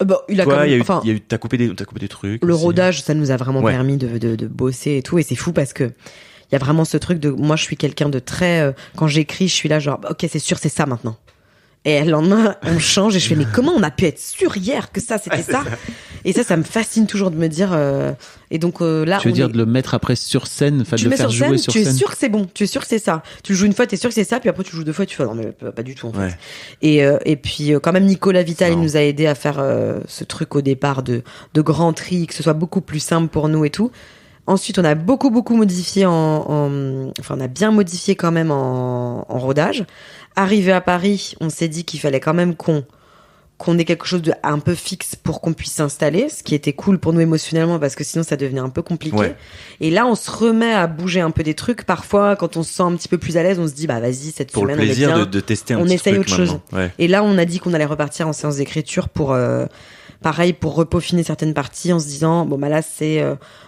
Bah, il a Toi, quand même, t'as coupé des trucs. le aussi. rodage, ça nous a vraiment Ouais. permis de bosser et tout. Et c'est fou parce que il y a vraiment ce truc de, moi, je suis quelqu'un de très, quand j'écris, je suis là genre, ok, c'est sûr, c'est ça maintenant. Et le lendemain, on change et je fais, mais comment on a pu être sûr hier que ça, c'était ça? Et ça me fascine toujours de me dire, et donc, là, Tu veux dire de le mettre après sur scène, enfin de tu le mets faire sur scène, jouer sur tu es scène. sûr que c'est bon, tu es sûr que c'est ça. Tu le joues une fois, tu es sûr que c'est ça, puis après tu joues deux fois, tu fais non mais pas du tout en fait. Ouais. Et puis quand même Nicolas Vital, il Non. nous a aidé à faire ce truc au départ de grand tri, que ce soit beaucoup plus simple pour nous et tout. Ensuite, on a beaucoup modifié enfin on a bien modifié quand même en rodage. Arrivé à Paris, on s'est dit qu'il fallait quand même qu'on ait quelque chose de un peu fixe pour qu'on puisse s'installer, ce qui était cool pour nous émotionnellement parce que sinon ça devenait un peu compliqué. Ouais. Et là, on se remet à bouger un peu des trucs. Parfois, quand on se sent un petit peu plus à l'aise, on se dit bah vas-y, cette Pour le semaine on est plaisir bien. de tester un On petit essaye truc autre chose. maintenant. Ouais. Et là, on a dit qu'on allait repartir en séance d'écriture pour pareil, pour repeaufiner certaines parties en se disant bon bah là c'est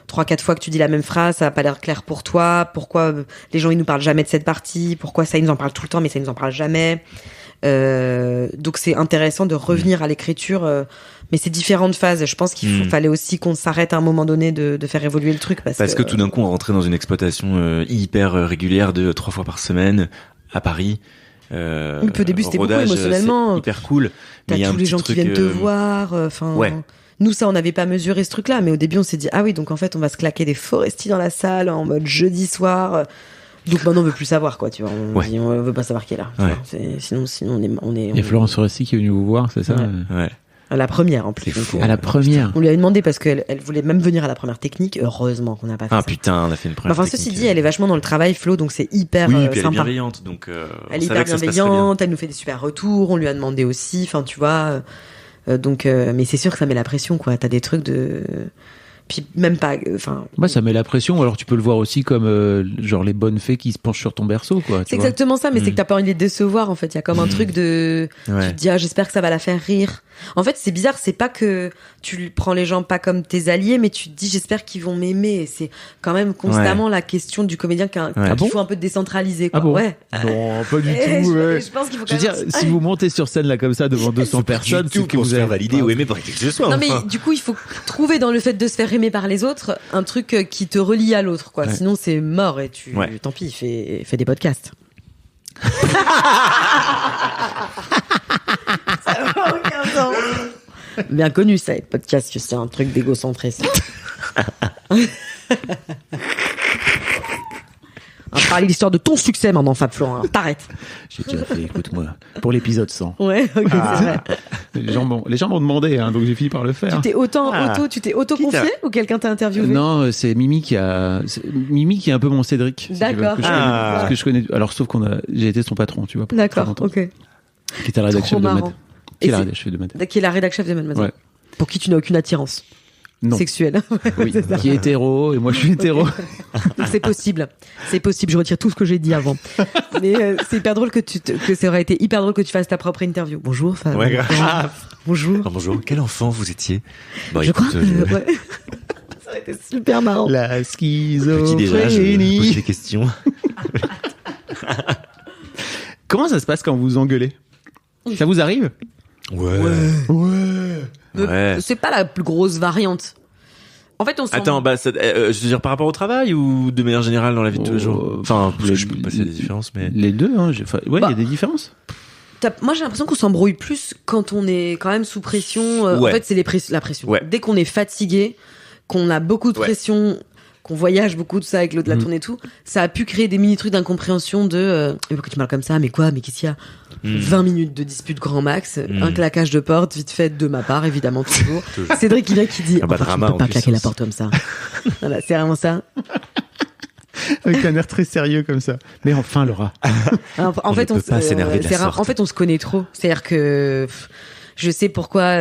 3-4 fois que tu dis la même phrase, ça a pas l'air clair pour toi, pourquoi les gens ils nous parlent jamais de cette partie, pourquoi ça ils nous en parlent tout le temps mais ça ils nous en parlent jamais. Donc c'est intéressant de revenir à l'écriture, mais c'est différentes phases. Je pense qu'il fallait aussi qu'on s'arrête à un moment donné de faire évoluer le truc parce que tout d'un coup on rentrait dans une exploitation hyper régulière de 3 fois par semaine à Paris. Oui, puis au début c'était beaucoup rodage, émotionnellement. c'est hyper cool. T'as Mais il y a un tous les petit gens qui truc, viennent te voir. Enfin, ouais. nous ça on n'avait pas mesuré ce truc-là, mais au début on s'est dit ah oui donc en fait on va se claquer des Foresti dans la salle en mode jeudi soir. Donc maintenant on veut plus savoir quoi, tu vois. On veut pas savoir qui est là. tu Ouais. vois. Sinon on est. Il y a Florence Foresti qui est venue vous voir, c'est ça? Ouais. À la première en plus. C'est fou. Donc, À la première. on lui avait demandé parce qu'elle voulait même venir à la première technique. Heureusement qu'on n'a pas fait Ah ça. putain, on a fait une première. Enfin, ceci technique. dit, elle est vachement dans le travail, Flo, donc c'est hyper Oui, puis elle est sympa. bienveillante, donc. Elle est on savait hyper que ça se passerait bien. bienveillante, elle nous fait des super retours, on lui a demandé aussi, enfin tu vois. Donc, mais c'est sûr que ça met la pression, quoi. T'as des trucs de. Puis même pas. Enfin. Bah, ça met la pression. Alors tu peux le voir aussi comme genre les bonnes fées qui se penchent sur ton berceau, quoi. C'est exactement ça, mais c'est que t'as pas envie de les décevoir, en fait. Il y a comme un truc de. Ouais. Tu te dis, ah, j'espère que ça va la faire rire. En fait, c'est bizarre, c'est pas que tu prends les gens pas comme tes alliés, mais tu te dis, j'espère qu'ils vont m'aimer. Et c'est quand même constamment la question du comédien qu'il Ah bon faut un peu décentraliser, quoi. Ah bon? Ouais. Non, pas du Et tout. Ouais. je pense qu'il faut Je quand veux même. dire, si vous montez sur scène là comme ça devant 200 personnes, Tout c'est que pour vous se faire avez valider ou aimer par qui que ce soit. Non mais enfin. du coup il faut trouver dans le fait de se faire aimer par les autres un truc qui te relie à l'autre quoi. Ouais. Sinon c'est mort et tu Ouais. tant pis fais des podcasts. Ça n'a aucun sens. Bien connu ça les podcasts, c'est un truc d'égocentré ça. On va parler de l'histoire de ton succès maintenant Fab Florent, t'arrêtes. J'ai déjà fait, écoute-moi, pour l'épisode 100. Ouais, ok, c'est vrai. Les gens m'ont demandé, hein, donc j'ai fini par le faire. Tu t'es auto-confié ou quelqu'un t'a interviewé? Non, c'est Mimi qui est un peu mon Cédric. si tu veux, D'accord. que je connais- parce que je connais. Alors sauf j'ai été son patron, tu vois. pendant D'accord, très longtemps, ok. Qui était la rédaction Trop de marrant. Mad. Qui est la rédac chef de Mademoiselle. Qui est la rédac chef de Mademoiselle. Ouais. Pour qui tu n'as aucune attirance Non. sexuelle. Oui, C'est ça. qui est hétéro et moi je suis hétéro. Donc c'est possible. C'est possible. Je retire tout ce que j'ai dit avant. Mais c'est hyper drôle que ça aurait été hyper drôle que tu fasses ta propre interview. Bonjour. Ouais, grave. Bonjour. Alors, bonjour, quel enfant vous étiez? Bah, Je écoute, crois. Ouais. Ça aurait été super marrant. La petit déjà, je schizophrénie. pose des questions. Comment ça se passe quand vous engueulez? Ça vous arrive? Ouais. C'est pas la plus grosse variante. En fait, on s'en... Attends, bah, je veux dire, par rapport au travail ou de manière générale dans la vie de tous les jours? Enfin, je peux passer des différences, mais. Les deux, hein. Ouais, il y a des différences. Moi, j'ai l'impression qu'on s'embrouille plus quand on est quand même sous pression. Ouais. En fait, c'est la pression. Ouais. Dès qu'on est fatigué, qu'on a beaucoup de Ouais. pression, qu'on voyage beaucoup de ça avec l'autre, la tournée et tout, ça a pu créer des mini trucs d'incompréhension de pourquoi tu parles comme ça, mais quoi, mais qu'est-ce qu'il y a 20 minutes de dispute grand max, un claquage de porte, vite fait de ma part, évidemment, toujours. Cédric qui vient qui dit Ah bah, tu drama, peux pas en claquer la puissance. porte comme ça. Voilà, c'est vraiment ça. Avec un air très sérieux comme ça. Mais enfin, Laura. Alors, en On fait, ne peut pas s'énerver de la sorte. En fait, on se connaît trop. C'est-à-dire que je sais pourquoi.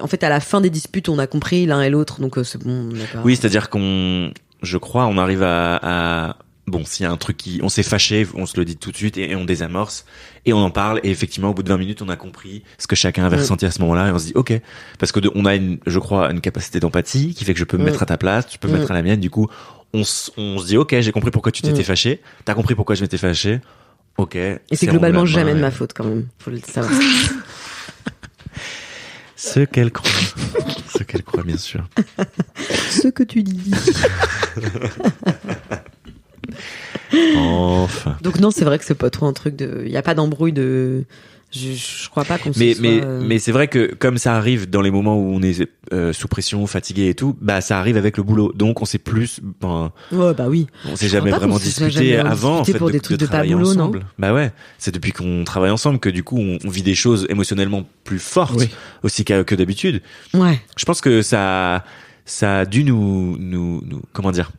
En fait, à la fin des disputes, on a compris l'un et l'autre, donc c'est bon. On a pas... Oui, c'est-à-dire je crois, on arrive à bon, s'il y a un truc on s'est fâché, on se le dit tout de suite et on désamorce et on en parle et effectivement, au bout de 20 minutes, on a compris ce que chacun avait ressenti à ce moment-là et on se dit, ok, parce que on a je crois, une capacité d'empathie qui fait que je peux me mettre à ta place, tu peux me mettre à la mienne, du coup, on se dit, ok, j'ai compris pourquoi tu t'étais fâché, t'as compris pourquoi je m'étais fâché, ok. Et c'est globalement roulé, jamais de ouais. ma faute quand même. Faut le savoir. Ce qu'elle croit. Ce qu'elle croit, bien sûr. Ce que tu dis. Enfin. Donc non, c'est vrai que c'est pas trop un truc de. Il y a pas d'embrouille de. Je crois pas qu'on se soit. Mais c'est vrai que comme ça arrive dans les moments où on est sous pression, fatigué et tout, bah ça arrive avec le boulot. Donc on sait plus. Ouais, bah oui. On s'est Je crois jamais pas vraiment qu'on se soit discuté jamais avant en discuté fait pour des trucs de pas travailler boulot, non ensemble. Bah ouais, c'est depuis qu'on travaille ensemble que du coup on vit des choses émotionnellement plus fortes Oui. aussi que d'habitude. Ouais. Je pense que ça a dû nous comment dire.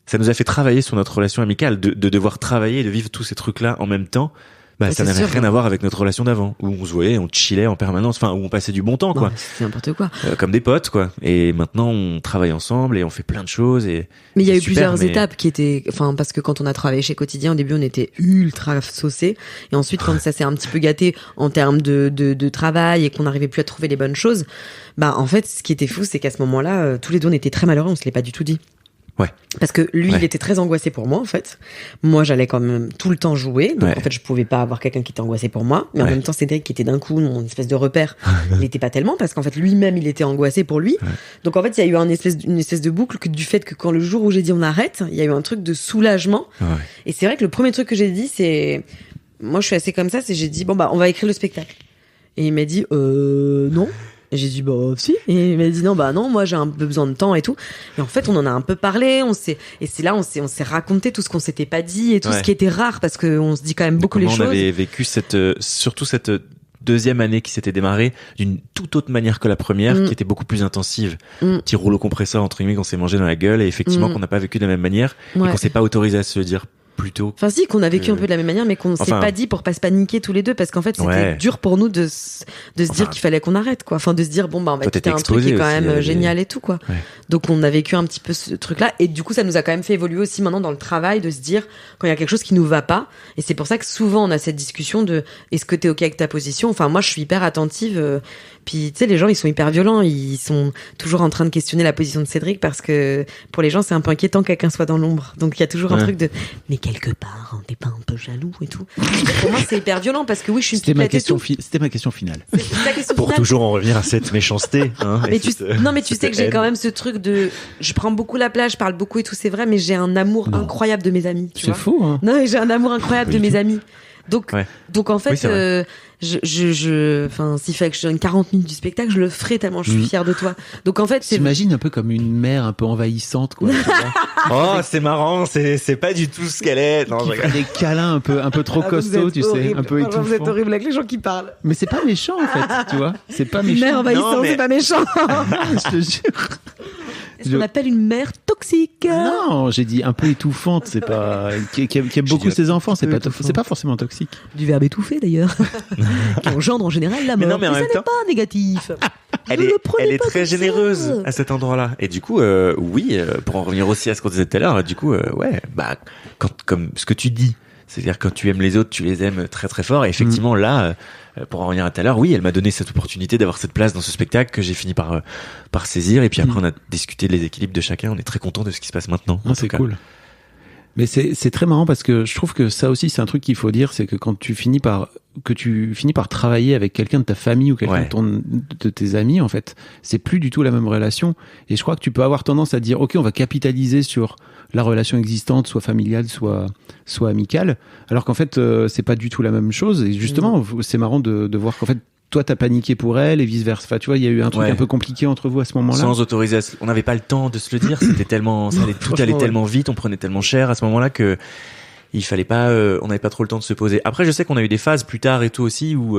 Ça nous a fait travailler sur notre relation amicale, de devoir travailler et de vivre tous ces trucs-là en même temps. Bah, Ouais, ça c'est n'avait sûr. rien à voir avec notre relation d'avant, où on se voyait, on chillait en permanence, enfin, où on passait du bon temps, quoi. Non, c'est n'importe quoi. Comme des potes, quoi. Et maintenant, on travaille ensemble et on fait plein de choses et. Mais il y a c'est eu super, plusieurs mais- étapes qui étaient, enfin, parce que quand on a travaillé chez Quotidien, au début, on était ultra saucés. Et ensuite, quand ça s'est un petit peu gâté en termes de travail et qu'on n'arrivait plus à trouver les bonnes choses, bah, en fait, ce qui était fou, c'est qu'à ce moment-là, tous les deux, on était très malheureux, on se l'est pas du tout dit. Ouais. Parce que lui, Ouais. il était très angoissé pour moi, en fait. Moi, j'allais quand même tout le temps jouer. Donc, Ouais. en fait, je pouvais pas avoir quelqu'un qui était angoissé pour moi. Mais en Ouais. même temps, Cédric, qui était d'un coup mon espèce de repère, il était pas tellement parce qu'en fait, lui-même, il était angoissé pour lui. Donc, en fait, il y a eu une espèce de boucle du fait que quand le jour où j'ai dit on arrête, il y a eu un truc de soulagement. Ouais. Et c'est vrai que le premier truc que j'ai dit, c'est, moi, je suis assez comme ça, c'est j'ai dit, bon, bah, on va écrire le spectacle. Et il m'a dit, non. Et j'ai dit, bah, si. Et il m'a dit, non, bah, non, moi, j'ai un peu besoin de temps et tout. Et en fait, on en a un peu parlé, et c'est là, on s'est raconté tout ce qu'on s'était pas dit et tout Ouais. ce qui était rare parce qu'on se dit quand même beaucoup les Comment choses. on avait vécu surtout cette deuxième année qui s'était démarrée d'une toute autre manière que la première, qui était beaucoup plus intensive. Petit rouleau compresseur, entre guillemets, qu'on s'est mangé dans la gueule et effectivement qu'on n'a pas vécu de la même manière et Ouais. qu'on s'est pas autorisé à se le dire plus tôt. Enfin, si, qu'on a vécu un peu de la même manière, mais qu'on s'est Enfin- pas dit pour pas se paniquer tous les deux, parce qu'en fait, c'était Ouais. dur pour nous de se dire qu'il fallait qu'on arrête, quoi. Enfin, de se dire, bon, bah, on va Toi, quitter t'étais un truc qui est exposé quand aussi, même il y avait- génial et tout, quoi. Ouais. Donc, on a vécu un petit peu ce truc-là, et du coup, ça nous a quand même fait évoluer aussi maintenant dans le travail, de se dire, quand il y a quelque chose qui nous va pas, et c'est pour ça que souvent, on a cette discussion de, est-ce que t'es ok avec ta position? Enfin, moi, je suis hyper attentive, puis, tu sais, les gens, ils sont hyper violents, ils sont toujours en train de questionner la position de Cédric, parce que, pour les gens, c'est un peu inquiétant que quelqu'un soit dans l'ombre. Donc, il y a toujours un Ouais. truc de, mais quelque part, t'es pas un peu jaloux et tout. Pour moi, c'est hyper violent parce que oui, je suis une C'était ma pipette et question, tout. c'était ma question finale. C'est ta question Pour finale. toujours en revenir à cette méchanceté. Hein, Mais et tu, cette, non, mais tu sais que j'ai haine. quand même ce truc de, je prends beaucoup la place, je parle beaucoup et tout, c'est vrai, mais j'ai un amour incroyable de mes amis. Tu C'est vois. faux, hein. Non, mais j'ai un amour incroyable de mes amis. Donc, Ouais. donc en fait, Oui, c'est vrai. Enfin, s'il fallait que je donne 40 minutes du spectacle, je le ferai tellement je suis fière de toi. Donc en fait, c'est T'imagines un peu comme une mère un peu envahissante, quoi. tu vois, Oh, c'est marrant, c'est pas du tout ce qu'elle est. Non, qui je fait des câlins un peu trop costauds, tu sais, un peu Franchement, vous êtes étouffants. horrible avec les gens qui parlent. Mais c'est pas méchant, en fait, tu vois. C'est pas Une mère méchant. envahissante, Non, mais- c'est pas méchant. Je te jure. c'est ce qu'on appelle une mère toxique. toxique. Non, j'ai dit un peu étouffante, c'est pas qui aime beaucoup dit ses enfants, c'est peu pas forcément toxique. Du verbe étouffé d'ailleurs, qui engendre en général la mort. non, mais en ça même n'est temps- pas négatif. Elle Ne est, le prenez elle est pas très comme ça. généreuse à cet endroit-là. Et du coup, oui, pour en revenir aussi à ce qu'on disait tout à l'heure, du coup, ouais, bah, comme ce que tu dis, c'est-à-dire quand tu aimes les autres, tu les aimes très très fort. Et effectivement, là, pour en revenir à tout à l'heure, oui, elle m'a donné cette opportunité d'avoir cette place dans ce spectacle que j'ai fini par saisir. Et puis après, on a discuté des équilibres de chacun. On est très content de ce qui se passe maintenant. en C'est tout cas. cool. Mais c'est très marrant parce que je trouve que ça aussi c'est un truc qu'il faut dire, c'est que quand tu finis par travailler avec quelqu'un de ta famille ou quelqu'un Ouais. de tes amis, en fait, c'est plus du tout la même relation. Et je crois que tu peux avoir tendance à dire, ok, on va capitaliser sur la relation existante, soit familiale, soit amicale, alors qu'en fait c'est pas du tout la même chose. Et justement, c'est marrant de voir qu'en fait toi t'as paniqué pour elle et vice versa. Enfin, tu vois, il y a eu un truc Ouais. un peu compliqué entre vous à ce moment-là. Sans autorisation. On n'avait pas le temps de se le dire. C'était tellement, tout allait franchement, tellement vite, on prenait tellement cher à ce moment-là que il fallait pas, on n'avait pas trop le temps de se poser. Après, je sais qu'on a eu des phases plus tard et tout aussi où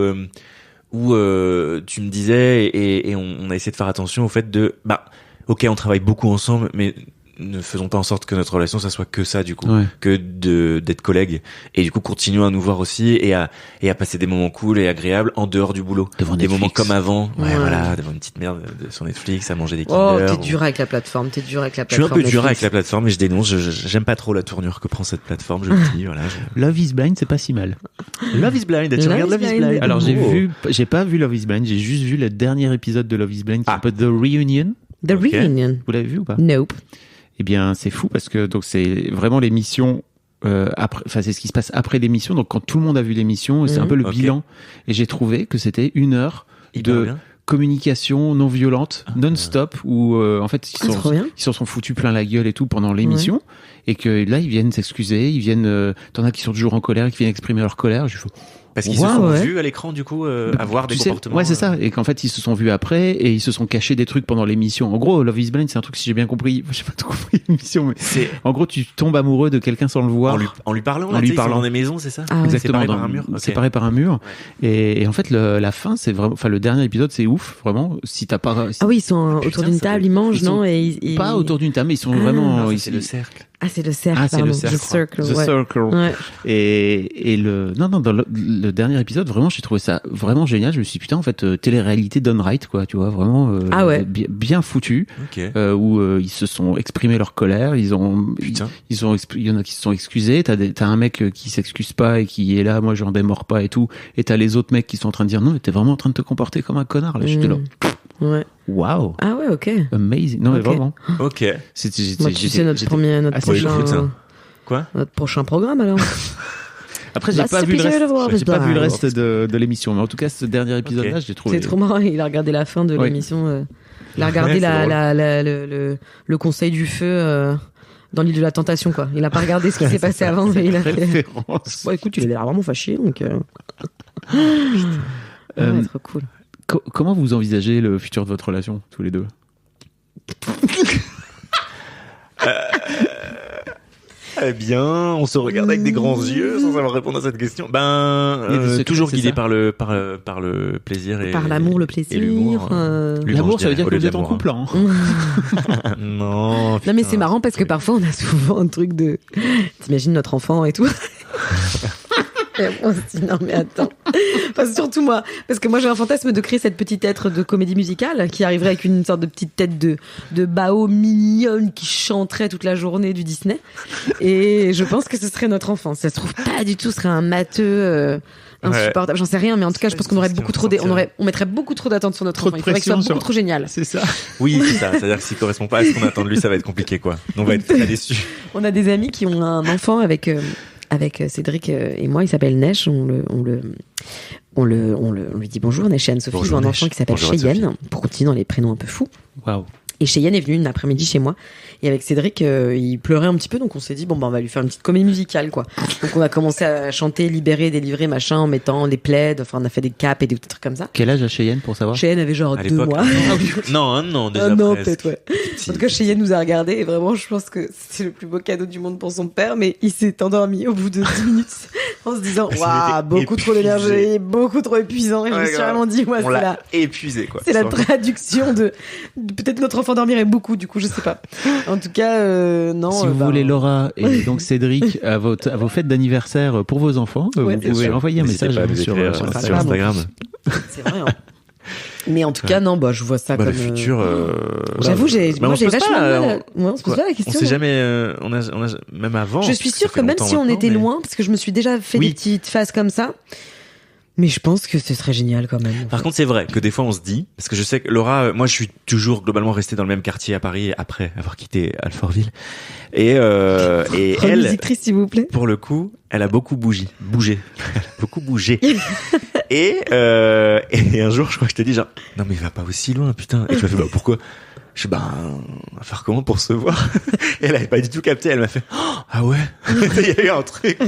tu me disais et on a essayé de faire attention au fait de, bah, ok, on travaille beaucoup ensemble, mais ne faisons pas en sorte que notre relation ça soit que ça du coup, Ouais. que d'être collègues, et du coup continuons à nous voir aussi et à passer des moments cool et agréables en dehors du boulot, Devant des Netflix. moments comme avant, Ouais. voilà, devant une petite merde sur Netflix, à manger des Oh, Kinder. t'es dur avec la plateforme, t'es dur avec la Je suis un plateforme. peu dur avec Netflix. la plateforme et je dénonce. J'aime pas trop la tournure que prend cette plateforme. Je le dis, voilà. Love is Blind, c'est pas si mal. Love is Blind. Tu Love regardes is Love is Blind. Blind. Alors Oh. j'ai pas vu Love is Blind, j'ai juste vu le dernier épisode de Love is Blind qui Ah. s'appelle The Reunion. The Ok. Reunion. Vous l'avez vu ou pas? Nope. Eh bien, c'est fou parce que donc c'est vraiment l'émission après, enfin c'est ce qui se passe après l'émission. Donc quand tout le monde a vu l'émission, c'est un peu le Ok. bilan. Et j'ai trouvé que c'était 1 heure Hyper de bien. communication non violente, non-stop, où en fait Ah, trop bien. ils s'en sont foutus plein la gueule et tout pendant l'émission, et que là ils viennent s'excuser, ils viennent, t'en as qui sont toujours en colère, et qui viennent exprimer leur colère. Je fais, Parce qu'ils Wow, se sont ouais. vus à l'écran du coup avoir des tu sais, comportements. ouais, c'est ça. Et qu'en fait, ils se sont vus après et ils se sont cachés des trucs pendant l'émission. En gros, Love is Blind, c'est un truc, si j'ai bien compris, j'ai pas tout compris l'émission, mais C'est en gros, tu tombes amoureux de quelqu'un sans le voir. en lui parlant. En Là, lui tu sais, ils sont parlant. dans des maisons, c'est ça. Ah ouais. Exactement, Séparés par un mur. Ok. séparés par un mur. Et en fait, la fin, c'est vraiment, enfin, le dernier épisode, c'est ouf, vraiment. Si t'as pas, si- Ah oui, ils sont Putain, autour d'une ça table, doit- ils mangent, ils sont non? Et ils- pas autour d'une table, mais ils sont Ah. vraiment, Non, ils- c'est le cercle. Ah, c'est le cercle. Ah, c'est le pardon. cercle. The Circle. The ouais. Circle. Ouais. Et non, dans le dernier épisode, vraiment, j'ai trouvé ça vraiment génial. Je me suis dit, putain, en fait, télé-réalité done right, quoi, tu vois, vraiment, Ah ouais. bien foutu, Ok. où ils se sont exprimé leur colère, il y en a qui se sont excusés, t'as un mec qui s'excuse pas et qui est là, moi j'en démords pas et tout, et t'as les autres mecs qui sont en train de dire, non, mais t'es vraiment en train de te comporter comme un connard, là. J'étais là, Ouais. waouh, Ah ouais, ok. amazing. Non, mais Ok. vraiment. Ok. Moi, tu sais, notre assez écoute, ça. Quoi prochain programme, alors. Après, j'ai Last pas vu le episode reste, of Love is j'ai pas vu le Blind. reste de l'émission, mais en tout cas, ce dernier épisode-là, Ok. j'ai trouvé. C'est trop marrant, il a regardé la fin de Oui. l'émission. Il a regardé Ouais, c'est le conseil du feu dans l'île de la tentation, quoi. Il a pas regardé ce qui s'est passé avant, mais il a fait. Référence. Bon, écoute, il a l'air vraiment fâché, donc. Euh, Trop cool. Comment vous envisagez le futur de votre relation, tous les deux? Eh bien, on se regarde avec des grands yeux sans savoir répondre à cette question. Ben, Il y a des secrets, toujours c'est guidé ça par le plaisir et Par l'amour, le et plaisir. l'humour. L'humour, L'amour, je ça veut dire dirais, que au lieu vous êtes en de l'amour, couple, hein. Non. Non, mais putain. c'est marrant parce que parfois on a souvent un truc de. T'imagines notre enfant et tout. Et on se dit non, mais attends. Enfin, surtout moi. Parce que moi j'ai un fantasme de créer cette petite être de comédie musicale qui arriverait avec une sorte de petite tête de bao mignonne qui chanterait toute la journée du Disney. Et je pense que ce serait notre enfant. Ça se trouve pas du tout, ce serait un matheux. Insupportable, j'en sais rien, mais en tout cas, je pense qu'on aurait beaucoup trop, on mettrait beaucoup trop d'attentes sur notre Trop enfant. de Il faudrait que ce soit pression beaucoup sur- trop génial. C'est ça. Oui, c'est ça. C'est-à-dire que s'il correspond pas à ce qu'on attend de lui, ça va être compliqué, quoi. On va être très déçus. On a des amis qui ont un enfant avec Cédric et moi. Il s'appelle Nesh. On lui dit bonjour Nesh et Anne-Sophie. Bonjour, Ils ont un Nesh. enfant qui s'appelle Bonjour, Cheyenne. Pour continuer dans les prénoms un peu fous. Waouh. Et Cheyenne est venue une après-midi chez moi. Et avec Cédric, il pleurait un petit peu. Donc on s'est dit, bon, ben, on va lui faire une petite comédie musicale, quoi. Donc on a commencé à chanter, libérer, délivrer, machin, en mettant des plaids. Enfin, on a fait des capes et des trucs comme ça. Quel âge a Cheyenne pour savoir? Cheyenne avait genre À 2 l'époque. mois. Non, un an déjà. Un an, presque. peut-être, ouais. En tout cas, Cheyenne nous a regardé et vraiment, je pense que c'est le plus beau cadeau du monde pour son père, mais il s'est endormi au bout de 10 minutes. En se disant, Parce waouh, qu'il était beaucoup trop épuisé. d'énergie, beaucoup trop épuisant. Et je me suis grave. vraiment dit, ouais, On c'est l'a la, épuisé, quoi. c'est la Sans- traduction de peut-être notre enfant dormirait beaucoup, du coup, je sais pas. En tout cas, non. Si vous voulez Laura et donc Cédric à vos fêtes d'anniversaire pour vos enfants, Ouais, vous bien pouvez sûr. envoyer un N'hésitez message pas à nous sur écrire sur sur Instagram. C'est vrai. Hein. Mais en tout cas, non, bah, je vois ça Bah, comme. le futur. J'avoue, Mais moi, on j'ai se pose vachement pas, mal. Ouais, on se pose pas la On question. sait moi. jamais. On a même avant. Je suis ça sûre fait que même longtemps si on maintenant, était mais- loin, parce que je me suis déjà fait Oui. des petites phases comme ça, mais je pense que ce serait génial quand même. Par contre, c'est vrai que des fois on se dit, parce que je sais que Laura, moi je suis toujours globalement resté dans le même quartier à Paris après avoir quitté Alfortville. Et elle, Musique s'il vous plaît. pour le coup, elle a beaucoup bougé. Elle a beaucoup bougé. et un jour, je crois que je t'ai dit genre, non mais va pas aussi loin, putain. Et tu m'as fait, bah pourquoi? Je sais, bah, on va faire comment pour se voir? Et elle avait pas du tout capté, elle m'a fait, oh, ah ouais? Il y a eu un truc.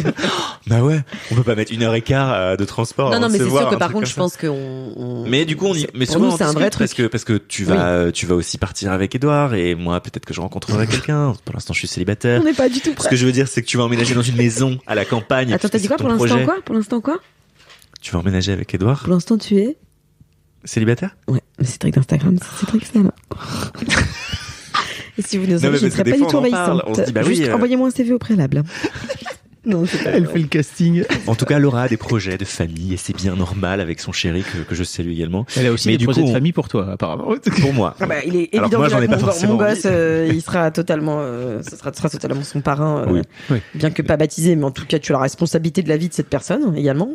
Bah ouais, on peut pas mettre 1h15 de transport. Non, avant non, de mais se c'est voir, sûr que un par truc contre, comme je ça. pense qu'on. Mais du coup, mais pour souvent, nous, on c'est un discute vrai truc. parce que tu vas aussi partir avec Edouard et moi, peut-être que je rencontrerai quelqu'un. Pour l'instant, je suis célibataire. On n'est pas du tout Ce prêts. que je veux dire, c'est que tu vas emménager dans une maison à la campagne. Attends, t'as dit quoi C'est pour ton l'instant projet. quoi? Pour l'instant quoi? Tu vas emménager avec Edouard? Pour l'instant, tu es. Célibataire? Ouais, mais c'est Cédric d'Instagram, c'est Cédric Sam. Et si vous nous Non, mais avez, je ne parce serais que pas des du tout fois, on en parle. envahissante. On se dit, bah Juste oui, envoyez-moi un CV au préalable. Non, c'est pas Elle fait le casting. En tout cas, Laura a des projets de famille et c'est bien normal avec son chéri que je salue également. Elle a aussi Mais des du projets coup, de on- famille pour toi, apparemment. Pour moi. Ah bah, il est Alors évident moi, que j'en ai pas mon forcément gosse, envie. il sera totalement, ce sera totalement son parrain, Oui. Oui. bien que pas baptisé, mais en tout cas, tu as la responsabilité de la vie de cette personne également.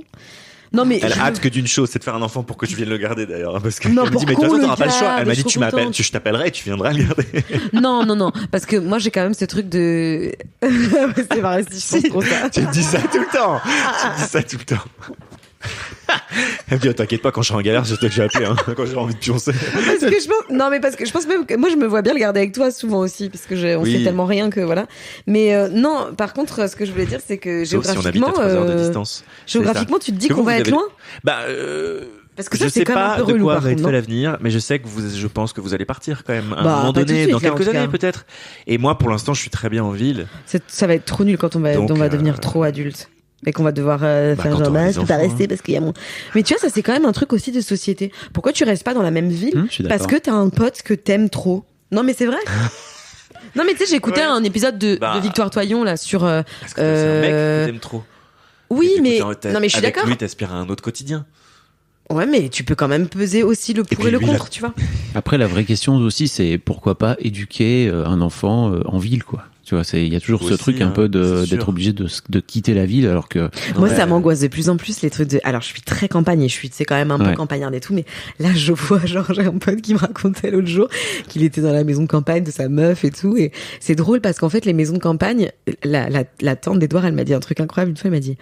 Non mais Elle je- a hâte que d'une chose, c'est de faire un enfant pour que tu viennes le garder d'ailleurs. hein, Parce que Non, elle me dit, mais de pour toute façon, qu'on t'auras le pas le choix. garde, Elle m'a je dit, suis tu m'appelles, contente. je t'appellerai et tu viendras le garder. non, parce que moi j'ai quand même ce truc de, c'est pas resté, je pense trop ça. Tu me dis ça tout le temps. Tu me dis ça tout le temps. Elle me dit, oh, t'inquiète pas, quand je serai en galère, c'est toi que j'ai appelé, hein, quand j'aurai envie de pioncer. Parce que je pense, non mais parce que je pense même que moi je me vois bien le garder avec toi souvent aussi, parce que on Oui. sait tellement rien que voilà. Mais non, par contre, ce que je voulais dire, c'est que Sauf si on habite géographiquement, à 3 heures de distance. géographiquement, tu te dis Que qu'on vous, va vous être avez- loin. Bah, Parce que je ça, c'est sais quand même un pas peu de relou, quoi par va être contre, fait non l'avenir, mais je pense que vous allez partir quand même à un Bah, moment pas tout de donné, suite, dans là, en quelques tout cas. années peut-être. Et moi, pour l'instant, je suis très bien en ville. Ça va être trop nul quand on va Donc, devenir trop adulte. Et qu'on va devoir faire quand genre, t'auras bah, des je peux pas enfants, rester parce qu'il y a mon. Mais tu vois, ça c'est quand même un truc aussi de société. Pourquoi tu restes pas dans la même ville? Je suis d'accord. Parce que t'as un pote que t'aimes trop. Non mais c'est vrai. Non mais tu sais, j'ai écouté Ouais. un épisode de Bah. Victoire Toyon là sur. Parce que c'est un mec que t'aimes trop. Oui, Et du mais coup, non mais je suis avec d'accord. lui, t'aspires à un autre quotidien. Ouais, mais tu peux quand même peser aussi le pour puis et le lui, contre, là- tu vois. Après, la vraie question aussi, c'est pourquoi pas éduquer un enfant en ville, quoi. Tu vois, il y a toujours ce Aussi, truc un hein, peu c'est sûr. d'être obligé de quitter la ville, alors que Moi, Ouais. ça m'angoisse de plus en plus les trucs de. Alors, je suis très campagne et c'est quand même un peu Ouais. campagnarde et tout, mais là, je vois, genre, j'ai un pote qui me racontait l'autre jour qu'il était dans la maison de campagne de sa meuf et tout, et c'est drôle parce qu'en fait, les maisons de campagne, la tante d'Edouard, elle m'a dit un truc incroyable une fois, elle m'a dit.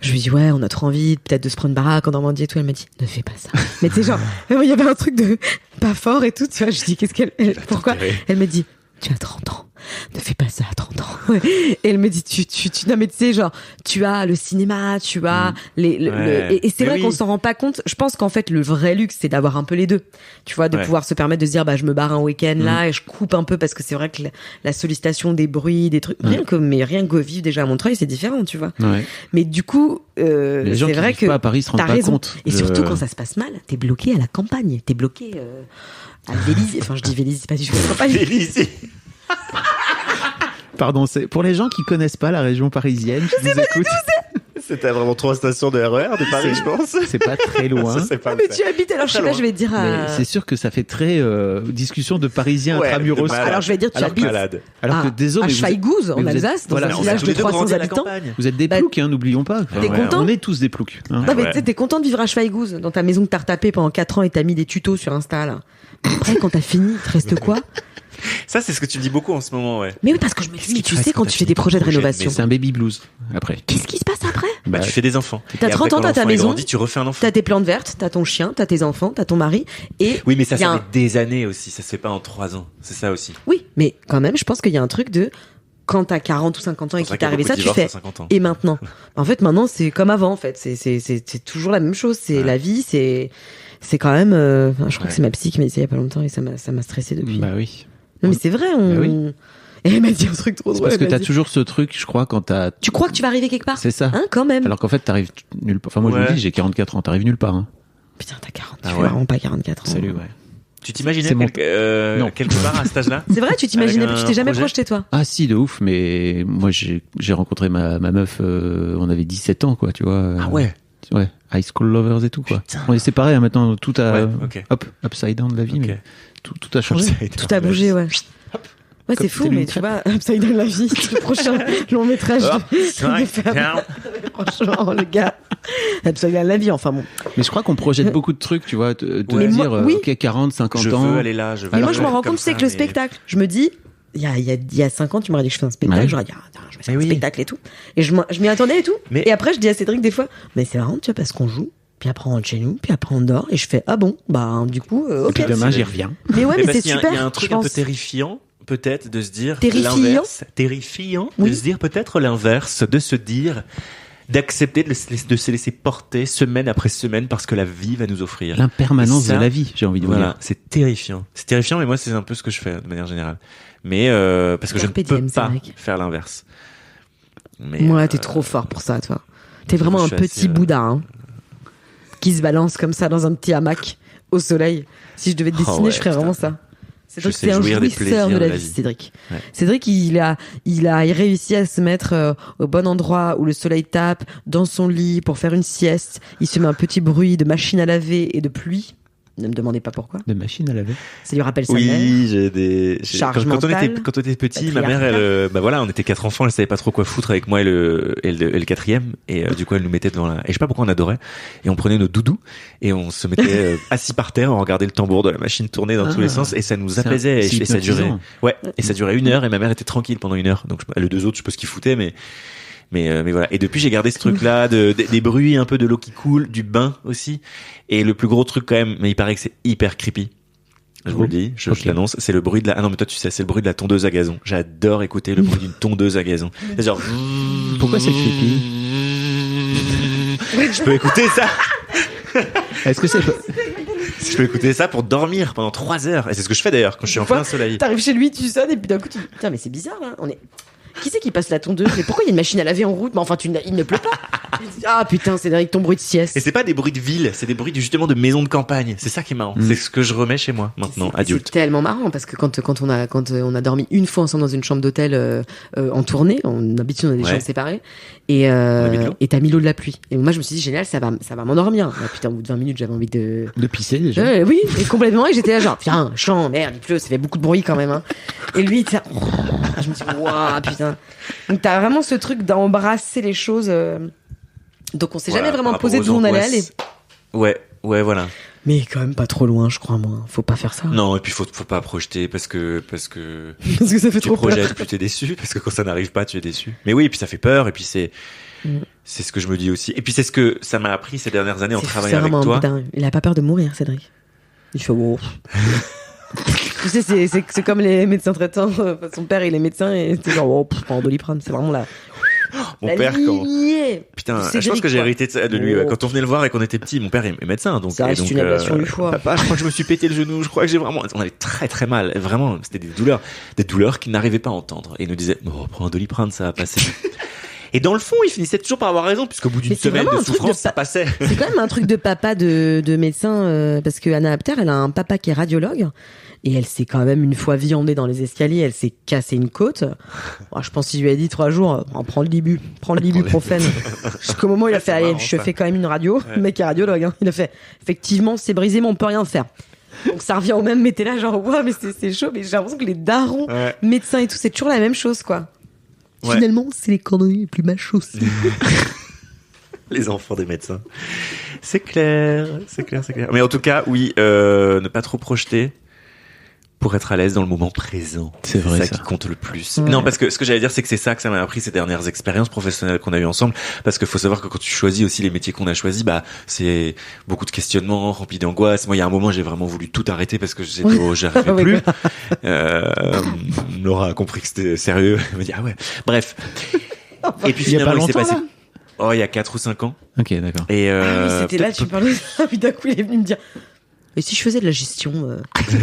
Je lui dis ouais, on a trop envie peut-être de se prendre une baraque en Normandie et tout. Elle m'a dit ne fais pas ça. Mais tu sais genre, il y avait un truc de pas fort et tout. Tu vois, je dis pourquoi? Elle me dit tu as 30 ans. Ne fais pas ça à 30 ans. Ouais. Et elle me dit, non, mais tu sais, genre, tu as le cinéma, tu as et c'est Mais vrai oui. qu'on s'en rend pas compte. Je pense qu'en fait, le vrai luxe, c'est d'avoir un peu les deux. Tu vois, de Ouais. pouvoir se permettre de se dire, bah, je me barre un week-end là et je coupe un peu parce que c'est vrai que la sollicitation des bruits, des trucs, rien que vivre déjà à Montreuil, c'est différent, tu vois. ouais. Mais du coup, Les gens c'est qui vrai vivent que pas à Paris se rendent t'as pas raison. compte. Et de- surtout quand ça se passe mal, t'es bloqué à la campagne, t'es bloqué à Vélizy. Enfin, je dis Vélizy, c'est pas du tout la campagne. Élysée. Pardon, c'est pour les gens qui connaissent pas la région parisienne, qui nous écoutent, C'était vraiment 3 stations de RER de Paris, je pense. c'est pas très loin. Ça, c'est pas Mais tu habites, alors je sais Très pas, loin. je vais te dire Mais à... c'est sûr que ça fait très discussion de Parisiens Ouais, intramuros. de malade. Alors je vais dire, tu Alors habites malade. Alors que désolé, à mais vous êtes- Schweighouse, en mais vous êtes- Alsace, dans voilà, un on village tous de les deux 300 grandi à la habitants. campagne. vous êtes des Bah, ploucs, hein, n'oublions pas. T'es content On est tous des ploucs. hein. Non mais Ouais. tu sais, t'es content de vivre à Schweighouse, dans ta maison que t'as retapée pendant 4 ans et t'as mis des tutos sur Insta, là. Après, quand t'as fini, il te reste quoi? Ça, c'est ce que tu me dis beaucoup en ce moment, ouais. Mais oui, parce que je me dis, mais qui tu te sais, reste quand quand tu t'as fais des fini ton projets de projet de rénovation, C'est un baby blues après. qu'est-ce qui se passe après? Bah, tu fais des enfants. T'as Et 30 après, ans, quand t'as ta l'enfant est maison, grandi, tu refais un enfant. T'as tes plantes vertes, t'as ton chien, t'as tes enfants, t'as ton mari, et Oui, mais ça, y a ça un- fait des années aussi. Ça se fait pas en 3 ans. C'est ça aussi. Oui, mais quand même, je pense qu'il y a un truc de quand t'as 40 ou 50 ans et C'est vrai qu'il t'est qu'il y a arrivé beaucoup ça, de tu divorces fais. à 50 ans. Et maintenant? En fait, maintenant, c'est comme avant, en fait. C'est toujours la même chose. C'est la vie, c'est quand même. Je crois que c'est ma psy qui m'a dit ça il y a pas longtemps et ça m'a stressé depuis. Bah oui. Non, mais c'est vrai. Bah oui. Et elle m'a dit un truc trop C'est drôle. parce que elle m'a t'as dit, toujours ce truc, je crois, quand t'as. Tu crois que tu vas arriver quelque part? C'est ça. Hein, quand même. Alors qu'en fait, t'arrives nulle part. Enfin, moi, je Ouais. me dis, j'ai 44 ans, t'arrives nulle part. Hein. Putain, t'as 40. Ah Tu ouais. fais vraiment pas 44 ans. Salut, ouais. Tu t'imaginais C'est mon- Non. quelque part à cet âge-là? C'est vrai, tu t'imaginais, Avec un tu t'es jamais projet projeté, toi? Ah si, de ouf, mais moi, j'ai rencontré ma meuf, on avait 17 ans, quoi, tu vois. Ah ouais. Ouais, High School Lovers et tout, quoi. Putain. On est séparés, hein, maintenant, tout a. Ouais, ok. Hop, upside down de la vie, Ok. mais tout a changé. Tout a bougé, ouais. Ouais, Comme c'est fou, c'était mais une tu vois, Upside Down la vie, c'est le prochain long métrage de faire. Franchement, le gars. Upside Down la vie, enfin bon. Mais je crois qu'on projette beaucoup de trucs, tu vois, de Ouais. dire, Mais moi, oui. ok, 40, 50 Je ans. veux aller là, je veux Mais moi, aller je me rends comme compte, c'est ça, que le mais- spectacle, je me dis, il y a 5 ans, tu m'aurais dit que je fais un spectacle, Ouais. j'aurais dit, ah, je vais faire Mais un oui. spectacle et tout. Et je m'y attendais et tout. Mais- Et après, je dis à Cédric des fois, mais c'est marrant, tu vois, parce qu'on joue, puis après on rentre chez nous, puis après on dort, et je fais, ah bon, bah, du coup, Et ok. puis demain, j'y reviens. Mais ouais, mais parce c'est qu'il y a- super. Il y a un je truc un pense. peu terrifiant, peut-être, de se dire Terrifiant l'inverse. Terrifiant, Oui. de se dire peut-être l'inverse, de se dire, d'accepter de se laisser porter semaine après semaine parce que la vie va nous offrir. L'impermanence Et ça, de la vie, j'ai envie de vous Voilà, dire. c'est terrifiant. C'est terrifiant, mais moi, c'est un peu ce que je fais de manière générale. Mais parce que je ne Carpe peux diem, pas Cédric. faire l'inverse. Mais Ouais, t'es trop fort pour ça, toi. T'es vraiment je un suis petit assez, Bouddha, hein, qui se balance comme ça dans un petit hamac au soleil. Si je devais te Oh dessiner, ouais, je ferais vraiment putain. ça. Je Cédric, sais c'est un jouir des jouisseur plaisirs de la de la vie, vie. Cédric. Ouais. Cédric, il a réussi à se mettre au bon endroit où le soleil tape, dans son lit pour faire une sieste. Il se met un petit bruit de machine à laver et de pluie. Ne me demandez pas pourquoi. De machine à laver. Ça lui rappelle sa mère. Oui, Charge quand on mentale. était petit, ma mère, bah voilà, on était 4 enfants, elle savait pas trop quoi foutre avec moi et le quatrième, et du coup elle nous mettait devant la, et je sais pas pourquoi on adorait, et on prenait nos doudous et on se mettait assis par terre, on regardait le tambour de la machine tourner dans tous les sens, et ça nous C'est apaisait, c'est et ça durait, hypnotisant. ouais, et ça durait 1 heure, et ma mère était tranquille pendant 1 heure, donc les 2 autres, je sais pas ce qu'ils foutaient, mais voilà. Et depuis, j'ai gardé ce truc-là, des bruits, un peu de l'eau qui coule, du bain aussi. Et le plus gros truc quand même, mais il paraît que c'est hyper creepy. Je vous le dis, je l'annonce, c'est le bruit de la, ah non, mais toi tu sais, c'est le bruit de la tondeuse à gazon. J'adore écouter le bruit d'une tondeuse à gazon. C'est genre, Pourquoi c'est creepy? je peux écouter ça. Est-ce que c'est. Je peux écouter ça pour dormir pendant 3 heures. Et c'est ce que je fais d'ailleurs quand je suis en plein soleil. T'arrives chez lui, tu sonnes, et puis d'un coup, tu dis, putain, mais c'est bizarre, là. Qui c'est qui passe la tondeuse? Mais pourquoi il y a une machine à laver en route? Mais enfin, il ne pleut pas. Ah putain, Cédric, ton bruit de sieste. Et c'est pas des bruits de ville, c'est des bruits justement de maison de campagne. C'est ça qui est marrant. C'est ce que je remets chez moi maintenant, C'est adulte. tellement marrant parce que quand on a dormi une fois ensemble dans une chambre d'hôtel en tournée, on habite dans des chambres séparées, et t'as mis l'eau de la pluie. Et moi je me suis dit génial, ça va m'endormir. Ah, putain, au bout de 20 minutes j'avais envie de pisser déjà. Oui, et complètement. Et j'étais là genre putain, chant, merde, il pleut, ça fait beaucoup de bruit quand même. Hein. Et lui il était là, je me suis dit waouh putain. Donc t'as vraiment ce truc d'embrasser les choses. Donc on s'est jamais vraiment posé d'où on allait aller. Ouais, voilà. Mais quand même pas trop loin, je crois, moi. Faut pas faire ça. Non, et puis faut pas projeter parce que Parce que ça fait tu trop projettes, peur. plus t'es déçu, parce que quand ça n'arrive pas, tu es déçu. Mais oui, et puis ça fait peur, et puis c'est ce que je me dis aussi. Et puis c'est ce que ça m'a appris ces dernières années en travaillant avec vraiment toi. dingue. Il a pas peur de mourir, Cédric. Il fait wow. Tu sais, c'est comme les médecins traitants. Son père, il est médecin et c'est genre, oh, prends Doliprane. C'est vraiment là. Mon père, quand... Putain, Cédric, je pense que j'ai quoi. hérité de ça de lui. Oh. Quand on venait le voir et qu'on était petit, mon père est médecin, donc. Ça reste et donc, une ablation du foie. Papa, je crois que je me suis pété le genou. Je crois que j'ai vraiment. On avait très très mal. Vraiment, c'était des douleurs qu'il n'arrivait pas à entendre. Et il nous disait, oh, prends un Doliprane, ça va passer. Et dans le fond, il finissait toujours par avoir raison, puisqu'au bout d'une Mais c'est semaine vraiment de un truc souffrance, de ça passait. C'est quand même un truc de papa de médecin parce que Anna Apter, elle a un papa qui est radiologue et elle s'est quand même une fois viandée dans les escaliers, elle s'est cassé une côte. Oh, je pense qu'il lui a dit 3 jours, prends le l'ibuprofène. Jusqu'au moment où il a fait, allez, marrant, je ça. fais quand même une radio. Le mec est radiologue, hein. Il a fait, effectivement, c'est brisé, mais on peut rien faire. Donc ça revient au même, mais t'es là genre, ouais, mais c'est chaud, mais j'ai l'impression que les darons, Ouais. médecins et tout, c'est toujours la même chose, quoi. Ouais. Finalement, c'est les conneries les plus machos. Les enfants des médecins. C'est clair. Mais en tout cas, oui, ne pas trop projeter pour être à l'aise dans le moment présent. C'est vrai, ça ça. qui compte le plus. Ouais. Non, parce que ce que j'allais dire, c'est que c'est ça que ça m'a appris ces dernières expériences professionnelles qu'on a eues ensemble. Parce qu'il faut savoir que quand tu choisis aussi les métiers qu'on a choisis, bah, c'est beaucoup de questionnements, remplis d'angoisse. Moi, il y a un moment, j'ai vraiment voulu tout arrêter parce que j'arrivais Oui, plus. voilà. Laura a compris que c'était sérieux. Elle me dit, ah ouais. Bref. Et puis Il y a pas finalement, il s'est longtemps, passé. là Oh, il y a 4 ou 5 ans. Ok, d'accord. Et Ah oui, c'était là, peut-être- tu parlais de ça, puis d'un coup, il est venu me dire, et si je faisais de la gestion, tu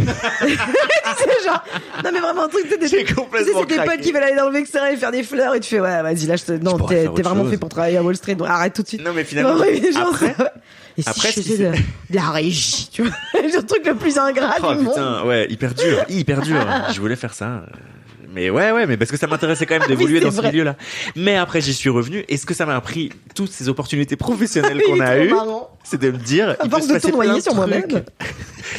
C'est genre, non mais vraiment un truc, J'ai complètement c'est tes potes craqué. qui veulent aller dans le vexin et faire des fleurs et tu fais ouais vas-y là non pourrais t'es faire autre vraiment chose. fait pour travailler à Wall Street, donc arrête tout de suite. Non, mais finalement, Non, mais genre, après- ça- et si après, je si faisais de la régie, tu vois, le truc le plus ingrat Oh du monde. putain, ouais, hyper dur. Je voulais faire ça. Mais ouais, mais parce que ça m'intéressait quand même d'évoluer c'est dans ce vrai. milieu-là. Mais après, j'y suis revenu. Est-ce que ça m'a appris toutes ces opportunités professionnelles Il qu'on est a trop eues? marrant. C'est de me dire, À il peut force se de passer tournoyer plein de sur moi-même. trucs.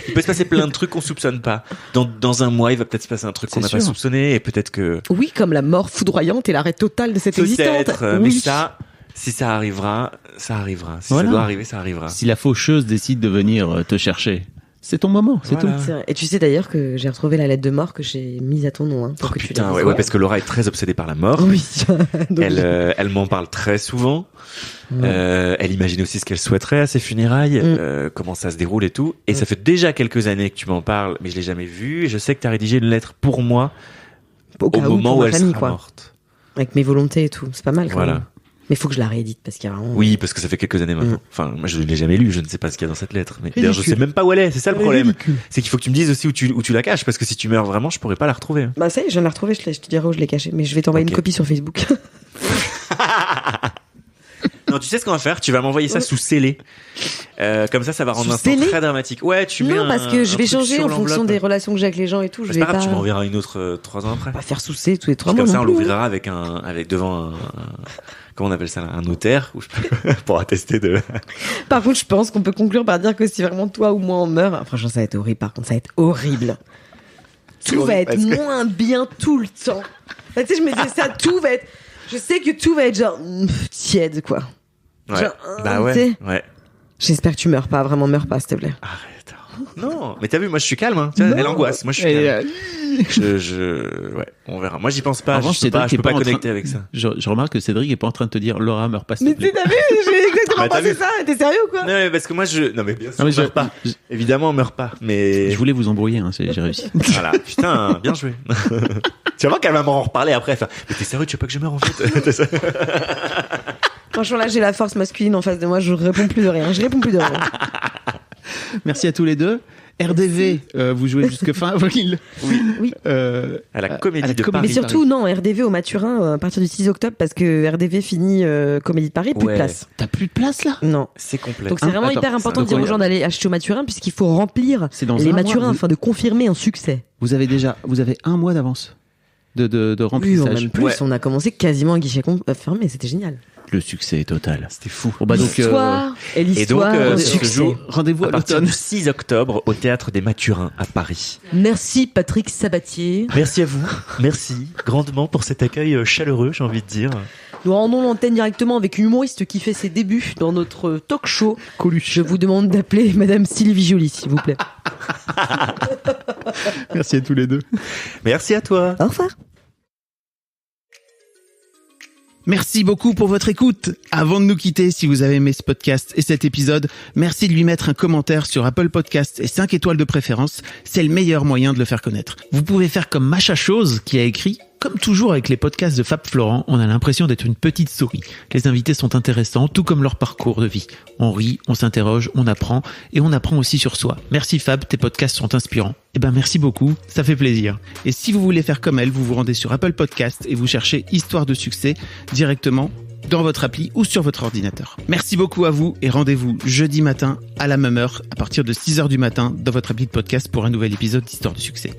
Il peut se passer plein de trucs qu'on soupçonne pas. Dans un mois, il va peut-être se passer un truc qu'on n'a C'est pas sûr. soupçonné et peut-être que Oui, comme la mort foudroyante et l'arrêt total de cette existence. peut-être. Mais Oui. ça, si ça arrivera, ça arrivera. Si Voilà. ça doit arriver, ça arrivera. Si la faucheuse décide de venir te chercher, c'est ton moment, c'est Voilà. tout. C'est vrai. Et tu sais d'ailleurs que j'ai retrouvé la lettre de mort que j'ai mise à ton nom. Hein, pour Oh que tu putain, la ouais, dises. parce que Laura est très obsédée par la mort. Oui. Donc, Elle m'en parle très souvent. Elle imagine aussi ce qu'elle souhaiterait à ses funérailles, comment ça se déroule et tout. Et ça fait déjà quelques années que tu m'en parles, mais je l'ai jamais vu. Et je sais que tu as rédigé une lettre pour moi au cas au moment pour où ma elle famille, sera quoi. morte. Avec mes volontés et tout. C'est pas mal quand Voilà. même. Mais faut que je la réédite parce qu'il y a vraiment. Oui, parce que ça fait quelques années maintenant. Enfin, moi je ne l'ai jamais lu, je ne sais pas ce qu'il y a dans cette lettre. Mais d'ailleurs, je sais même pas où elle est. C'est ça le problème. C'est qu'il faut que tu me dises aussi où tu la caches, parce que si tu meurs vraiment, je pourrais pas la retrouver. hein. Bah ça y est, je viens de la retrouver, je te dirai où je l'ai cachée. Mais je vais t'envoyer Ok. une copie sur Facebook. Non, tu sais ce qu'on va faire? Tu vas m'envoyer ça sous scellé. Comme ça va rendre Sous un instant scellé très dramatique. Ouais, tu mets Non, parce que je un vais truc changer sur en fonction l'enveloppe. des relations que j'ai avec les gens et tout. Je C'est vais pas grave, pas, tu m'enverras une autre 3 ans après. pas faire soucer tous les 3 Puis mois. comme ça, non on plus. l'ouvrira avec devant un comment on appelle ça là, un notaire où je peux pour attester de. Par contre, je pense qu'on peut conclure par dire que si vraiment toi ou moi on meurt, franchement, ça va être horrible. Par contre, ça va être horrible. Tout va être horrible, parce que- moins bien tout le temps. Enfin, tu sais, je me disais ça, tout va être. Je sais que tout va être genre tiède, quoi. Ouais. Genre, Bah tu ouais. sais. Ouais. J'espère que tu meurs pas, vraiment meurs pas, s'il te plaît. Arrête. Non, mais t'as vu, moi je suis calme. Hein. Tu vois, elle angoisse. Moi je suis calme. Ouais, on verra. Moi j'y pense pas. En revanche, je peux pas, Cédric je est peux pas pas en train- connecter avec ça. Je remarque que Cédric est pas en train de te dire Laura meurt pas s'il Mais te plaît. t'as vu, j'ai exactement Bah, t'as pensé vu. ça. T'es sérieux ou quoi? Non, mais parce que moi non mais bien sûr, Non, mais on meurt pas. Évidemment, on meurt pas. Mais Je voulais vous embrouiller, hein, j'ai réussi. voilà. Putain, bien joué. Tu vas voir qu'elle va m'en reparler après. Elle fait, mais t'es sérieux, tu veux pas que je meure en fait? Franchement, là, j'ai la force masculine en face de moi. Je réponds plus de rien. Je réponds plus de rien. Merci à tous les deux. RDV, vous jouez jusque fin avril. Oui. À la Comédie de Comédie Paris. Mais surtout, non, RDV au Maturin à partir du 6 octobre parce que RDV finit Comédie de Paris, plus Ouais. de place. T'as plus de place là? Non. C'est complet. Donc c'est vraiment attends, hyper important de c'est dire aux gens d'aller acheter au Maturin puisqu'il faut remplir C'est dans les un mois, Maturins vous- afin de confirmer un succès. Vous avez un mois d'avance de Oui, remplissage. même plus. Ouais. On a commencé quasiment un guichet fermé, c'était génial. Le succès est total. C'était fou. Bon bah donc L'histoire et l'histoire Et donc, du ça se succès. joue rendez-vous à à partir l'automne. du 6 octobre au Théâtre des Mathurins à Paris. Merci Patrick Sabatier. Merci à vous. Merci grandement pour cet accueil chaleureux, j'ai envie de dire. Nous rendons l'antenne directement avec une humoriste qui fait ses débuts dans notre talk show. Je vous demande d'appeler Madame Sylvie Joly, s'il vous plaît. Merci à tous les deux. Merci à toi. Au revoir. Merci beaucoup pour votre écoute. Avant de nous quitter, si vous avez aimé ce podcast et cet épisode, merci de lui mettre un commentaire sur Apple Podcast et 5 étoiles de préférence. C'est le meilleur moyen de le faire connaître. Vous pouvez faire comme Macha Chose qui a écrit: comme toujours avec les podcasts de Fab Florent, on a l'impression d'être une petite souris. Les invités sont intéressants, tout comme leur parcours de vie. On rit, on s'interroge, on apprend, et on apprend aussi sur soi. Merci Fab, tes podcasts sont inspirants. Eh ben merci beaucoup, ça fait plaisir. Et si vous voulez faire comme elle, vous vous rendez sur Apple Podcast et vous cherchez Histoire de succès directement dans votre appli ou sur votre ordinateur. Merci beaucoup à vous et rendez-vous jeudi matin à la même heure à partir de 6h du matin dans votre appli de podcast pour un nouvel épisode d'Histoire de succès.